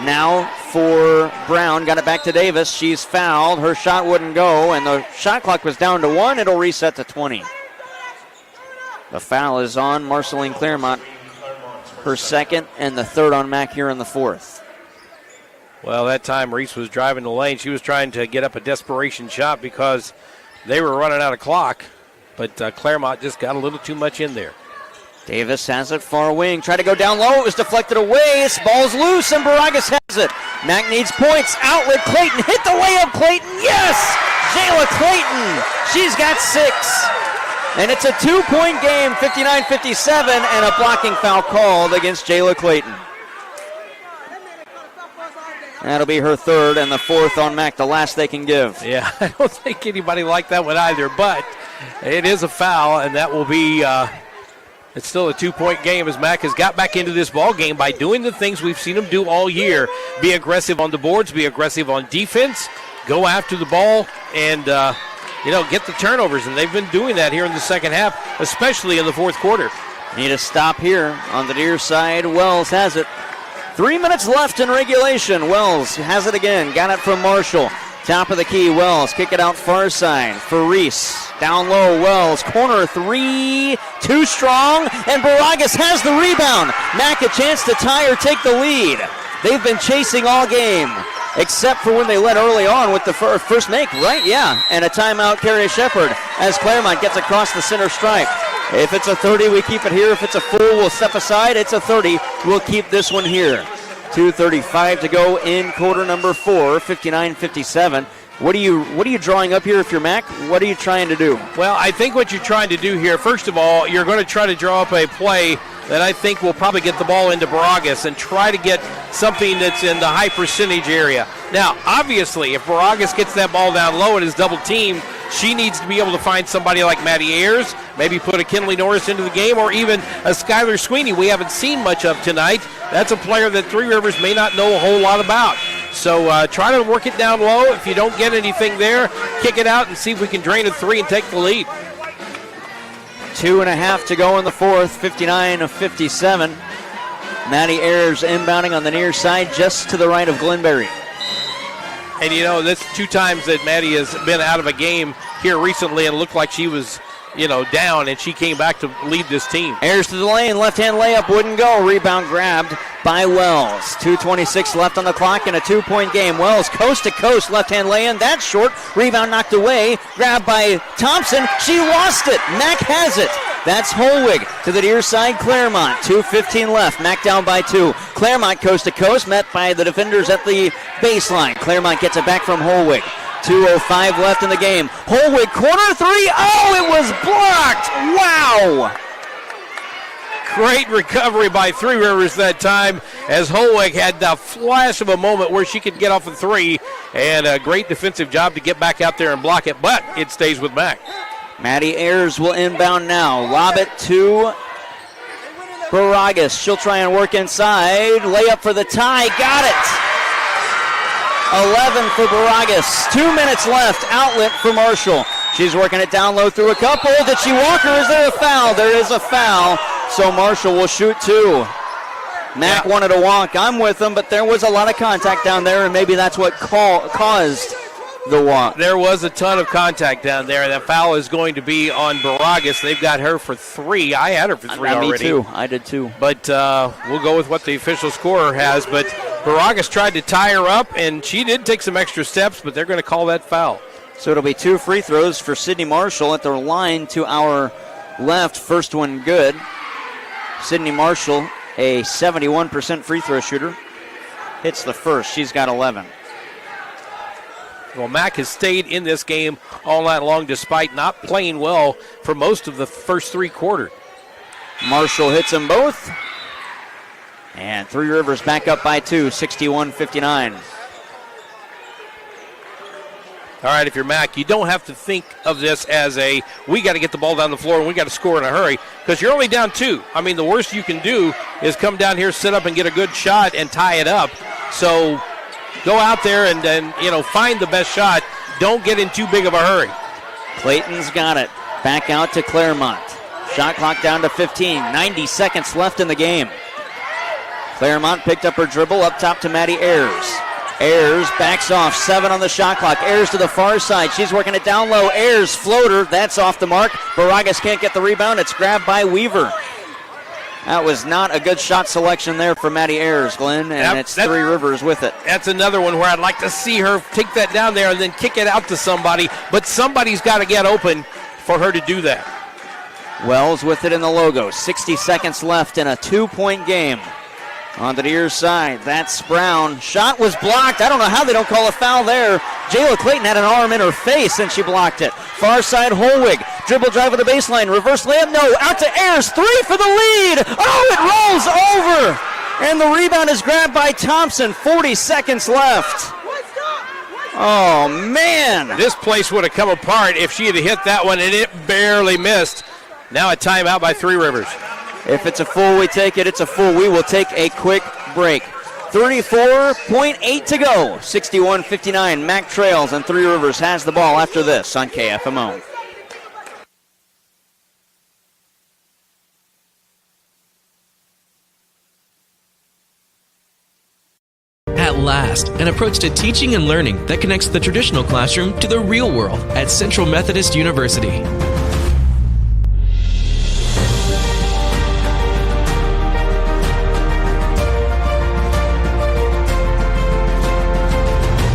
S1: Now for Brown, got it back to Davis. She's fouled, her shot wouldn't go, and the shot clock was down to 1. It'll reset to 20. The foul is on Marceline Claremont, her second and the third on Mack here in the fourth.
S2: Well, that time Reese was driving the lane. She was trying to get up a desperation shot because they were running out of clock. But Claremont just got a little too much in there.
S1: Davis has it far wing. Tried to go down low. It was deflected away. This ball's loose, and Baragas has it. Mack needs points. Outlet Clayton. Hit the layup, Clayton. Yes! Jayla Clayton. She's got 6. And it's a 2-point game, 59-57, and a blocking foul called against Jayla Clayton. That'll be her third and the fourth on Mack, the last they can give.
S2: Yeah, I don't think anybody liked that one either, but it is a foul, and that will be, it's still a 2-point game as Mack has got back into this ball game by doing the things we've seen him do all year. Be aggressive on the boards, be aggressive on defense, go after the ball, and, get the turnovers, and they've been doing that here in the second half, especially in the fourth quarter.
S1: Need a stop here on the near side. Wells has it. 3 minutes left in regulation. Wells has it again. Got it from Marshall. Top of the key, Wells. Kick it out far side for Reese. Down low, Wells. Corner 3. Too strong. And Baragas has the rebound. Mack a chance to tie or take the lead. They've been chasing all game, except for when they led early on with the first make, right? Yeah. And a timeout, Carrie Shepard, as Claremont gets across the center stripe. If it's a 30, we keep it here. If it's a full, we'll step aside. It's a 30. We'll keep this one here. 2:35 to go in quarter number 4, 59-57. What are you drawing up here if you're Mack? What are you trying to do?
S2: Well, I think what you're trying to do here, first of all, you're going to try to draw up a play that I think will probably get the ball into Baragas and try to get something that's in the high percentage area. Now, obviously, if Baragas gets that ball down low and is double teamed, she needs to be able to find somebody like Maddie Ayers, maybe put a Kinley Norris into the game, or even a Skylar Sweeney we haven't seen much of tonight. That's a player that Three Rivers may not know a whole lot about. So try to work it down low. If you don't get anything there, kick it out and see if we can drain a 3 and take the lead.
S1: 2.5 to go in the fourth, 59-57. Maddie Ayers inbounding on the near side just to the right of Glenberry.
S2: And that's 2 times that Maddie has been out of a game here recently and looked like she was, down, and she came back to lead this team.
S1: Ayers to the lane, left-hand layup wouldn't go. Rebound grabbed by Wells. 2:26 left on the clock in a 2-point game. Wells coast to coast, left-hand lay-in. That's short. Rebound knocked away. Grabbed by Thompson. She lost it. Mack has it. That's Holwig to the near side, Claremont. 2:15 left. Mack down by 2. Claremont coast to coast, met by the defenders at the baseline. Claremont gets it back from Holwig. 2:05 left in the game. Holwig, corner 3. Oh, it was blocked. Wow.
S2: Great recovery by Three Rivers that time, as Holwig had the flash of a moment where she could get off a 3, and a great defensive job to get back out there and block it, but it stays with Mack.
S1: Maddie Ayers will inbound now. Lob it to Baragas. She'll try and work inside. Layup for the tie. Got it. 11 for Baragas. 2 minutes left. Outlet for Marshall. She's working it down low through a couple. Did she walk or is there a foul? There is a foul. So Marshall will shoot 2. Mack wanted to walk. I'm with him, but there was a lot of contact down there, and maybe that's what caused the walk.
S2: There was a ton of contact down there. That foul is going to be on Baragas. They've got her for 3. I had her for 3 already.
S1: Me too. I did too.
S2: But we'll go with what the official scorer has. But Baragas tried to tie her up, and she did take some extra steps, but they're going to call that foul.
S1: So it'll be 2 free throws for Sydney Marshall at their line to our left. First one good. Sydney Marshall, a 71% free throw shooter, hits the first. She's got 11.
S2: Well, Mack has stayed in this game all night long despite not playing well for most of the first 3 quarters.
S1: Marshall hits them both. And Three Rivers back up by 2, 61-59.
S2: All right, if you're Mack, you don't have to think of this as we got to get the ball down the floor and we got to score in a hurry because you're only down 2. I mean, the worst you can do is come down here, sit up, and get a good shot and tie it up. So go out there and find the best shot. Don't get in too big of a hurry.
S1: Clayton's got it. Back out to Claremont. Shot clock down to 15. 90 seconds left in the game. Claremont picked up her dribble up top to Maddie Ayers. Ayers backs off, 7 on the shot clock. Ayers to the far side. She's working it down low. Ayers floater, that's off the mark. Baragas can't get the rebound. It's grabbed by Weaver. That was not a good shot selection there for Maddie Ayers, Glenn, and it's Three Rivers with it.
S2: That's another one where I'd like to see her take that down there and then kick it out to somebody, but somebody's got to get open for her to do that.
S1: Wells with it in the logo. 60 seconds left in a 2-point game. On the near side, that's Brown. Shot was blocked. I don't know how they don't call a foul there. Jayla Clayton had an arm in her face and she blocked it. Far side, Holwig. Dribble drive of the baseline. Reverse layup, no. Out to Ayers. 3 for the lead. Oh, it rolls over. And the rebound is grabbed by Thompson. 40 seconds left. Oh, man.
S2: This place would have come apart if she had hit that one, and it barely missed. Now a timeout by Three Rivers.
S1: If it's a full, we take it. It's a full. We will take a quick break. 34.8 to go. 61-59. Mack trails, and Three Rivers has the ball after this on KFMO.
S5: At last, an approach to teaching and learning that connects the traditional classroom to the real world at Central Methodist University.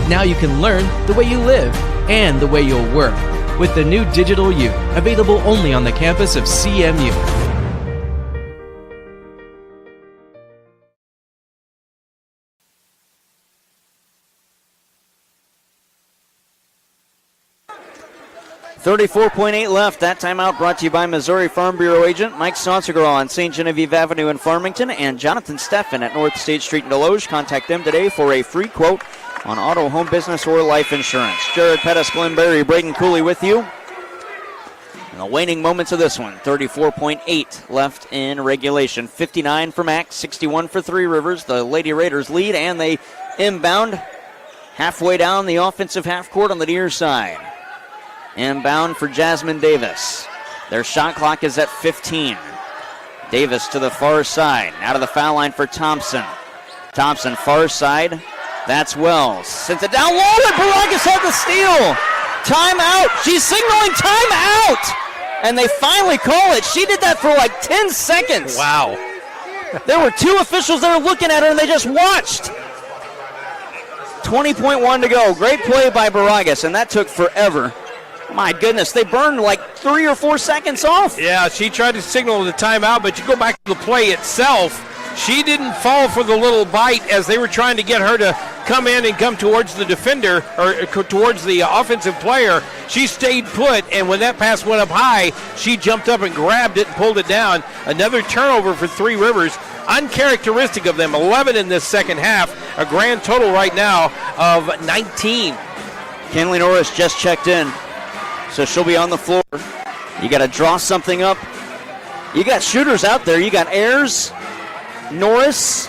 S5: Now you can learn the way you live and the way you'll work with the new Digital U, available only on the campus of CMU.
S1: $34.8 left. That timeout brought to you by Missouri Farm Bureau agent Mike Sonsegraw on St. Genevieve Avenue in Farmington and Jonathan Steffen at North State Street in Deloge. Contact them today for a free quote on auto, home, business, or life insurance. Jared Pettis, Glenn Berry, Braden Cooley with you. In the waning moments of this one, 34.8 left in regulation. 59 for Mack, 61 for Three Rivers. The Lady Raiders lead, and they inbound halfway down the offensive half court on the near side. Inbound for Jasmine Davis. Their shot clock is at 15. Davis to the far side. Out of the foul line for Thompson. Thompson, far side. That's Wells. Sends it down low, and Baragas had the steal. Timeout. She's signaling timeout. And they finally call it. She did that for like 10 seconds.
S2: Wow.
S1: There were 2 officials there looking at her, and they just watched. 20.1 to go. Great play by Baragas, and that took forever. My goodness, they burned like 3 or 4 seconds off.
S2: Yeah, she tried to signal the timeout, but you go back to the play itself. She didn't fall for the little bite as they were trying to get her to come in and come towards the defender or towards the offensive player. She stayed put, and when that pass went up high, she jumped up and grabbed it and pulled it down. Another turnover for Three Rivers. Uncharacteristic of them. 11 in this second half. A grand total right now of 19.
S1: Kenley Norris just checked in, so she'll be on the floor. You got to draw something up. You got shooters out there. You got Ayers, Norris,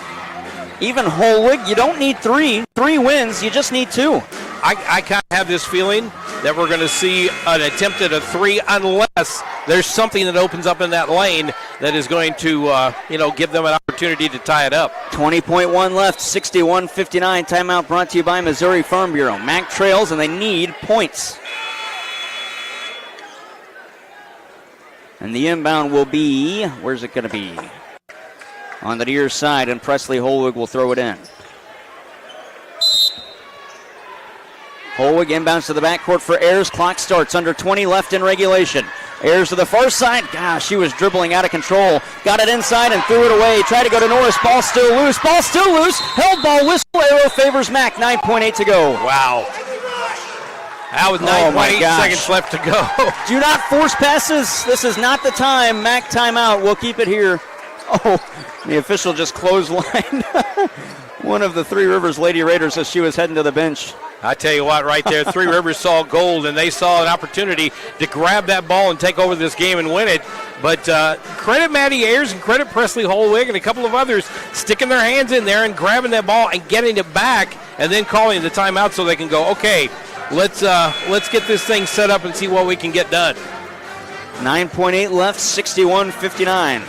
S1: Even Holwig, you don't need 3. 3 wins, you just need 2.
S2: I kind of have this feeling that we're going to see an attempt at a 3 unless there's something that opens up in that lane that is going to, give them an opportunity to tie it up.
S1: 20.1 left, 61-59. Timeout brought to you by Missouri Farm Bureau. Mac trails, and they need points. And the inbound will be, where's it going to be? On the near side, and Presley Holwig will throw it in. Holwig inbounds to the backcourt for Ayers. Clock starts, under 20 left in regulation. Ayers to the far side. Gosh, she was dribbling out of control. Got it inside and threw it away. Tried to go to Norris. Ball still loose. Ball still loose. Held ball. Whistle. Arrow favors Mac. 9.8 to go.
S2: Wow. That was 9.8 seconds left to go.
S1: Do not force passes. This is not the time. Mac timeout. We'll keep it here. Oh, the official just clotheslined one of the Three Rivers Lady Raiders as she was heading to the bench.
S2: I tell you what, right there, Three Rivers saw gold, and they saw an opportunity to grab that ball and take over this game and win it. But credit Maddie Ayers and credit Presley Holwig and a couple of others sticking their hands in there and grabbing that ball and getting it back and then calling the timeout so they can go, okay, let's get this thing set up and see what we can get done.
S1: 9.8 left, 61-59.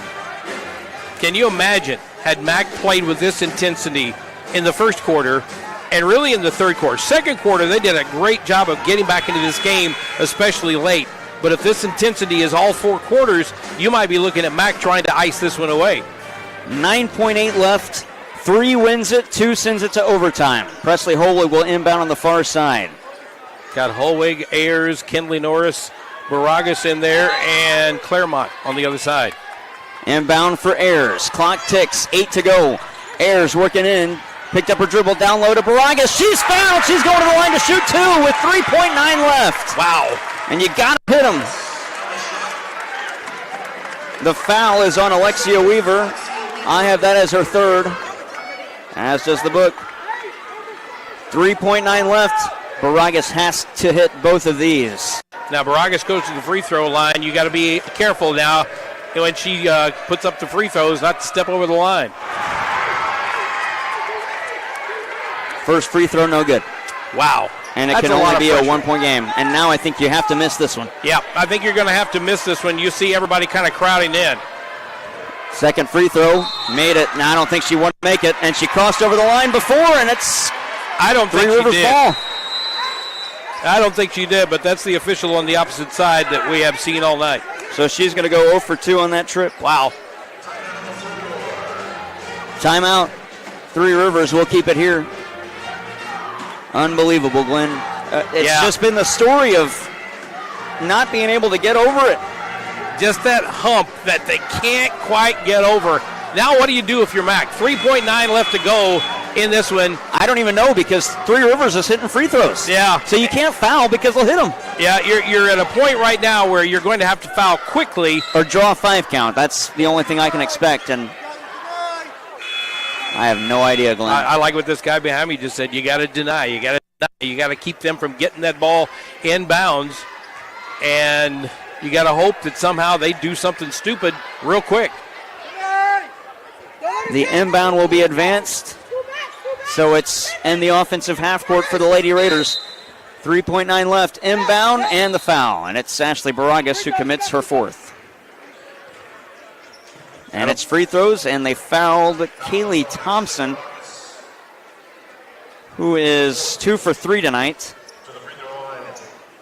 S2: Can you imagine had Mac played with this intensity in the first quarter and really in the third quarter? Second quarter, they did a great job of getting back into this game, especially late. But if this intensity is all 4 quarters, you might be looking at Mac trying to ice this one away.
S1: 9.8 left. 3 wins it, 2 sends it to overtime. Presley Holwig will inbound on the far side.
S2: Got Holwig, Ayers, Kinley Norris, Baragas in there, and Claremont on the other side.
S1: Inbound for Ayers. Clock ticks, 8 to go. Ayers working in. Picked up her dribble down low to Baragas. She's fouled. She's going to the line to shoot 2 with 3.9 left.
S2: Wow.
S1: And you got to hit them. The foul is on Alexia Weaver. I have that as her 3rd, as does the book. 3.9 left. Baragas has to hit both of these.
S2: Now Baragas goes to the free throw line. You got to be careful now when she puts up the free throws not to step over the line.
S1: First free throw, no good.
S2: Wow.
S1: And it can only be a 1-point game. And now I think you have to miss this one.
S2: Yeah, I think you're going to have to miss this one. You see everybody kind of crowding in.
S1: Second free throw, made it. Now I don't think she wanted to make it. And she crossed over the line before, and it's
S2: Three Rivers
S1: she did. Ball.
S2: I don't think she did, but that's the official on the opposite side that we have seen all night.
S1: So she's going to go 0 for 2 on that trip.
S2: Wow.
S1: Timeout. Three Rivers will keep it here. Unbelievable, Glenn. It's just been the story of not being able to get over it.
S2: Just that hump that they can't quite get over. Now what do you do if you're Mac? 3.9 left to go in this one.
S1: I don't even know because Three Rivers is hitting free throws.
S2: Yeah.
S1: So you can't foul because they'll hit them.
S2: Yeah, you're at a point right now where you're going to have to foul quickly.
S1: Or draw a 5 count. That's the only thing I can expect. And I have no idea, Glenn.
S2: I like what this guy behind me just said. You got to deny. You got to keep them from getting that ball in bounds. And you got to hope that somehow they do something stupid real quick.
S1: The inbound will be advanced. So it's in the offensive half court for the Lady Raiders. 3.9 left. Inbound and the foul. And it's Ashley Baragas who commits her 4th. And it's free throws, and they fouled Kaylee Thompson, who is 2 for 3 tonight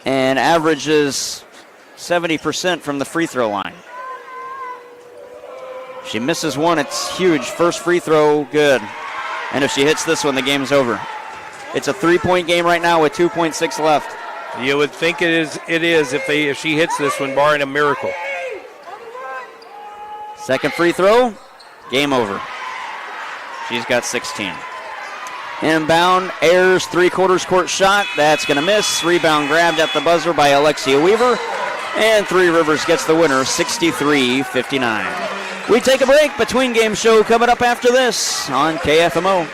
S1: and averages 70% from the free throw line. She misses one, it's huge. First free throw, good. And if she hits this one, the game's over. It's a 3-point game right now with 2.6 left.
S2: You would think it is if she hits this one, barring a miracle.
S1: Second free throw, game over. She's got 16. Inbound, Ayers, 3/4 court shot. That's going to miss. Rebound grabbed at the buzzer by Alexia Weaver. And Three Rivers gets the winner, 63-59. We take a break. Between game show coming up after this on KFMO.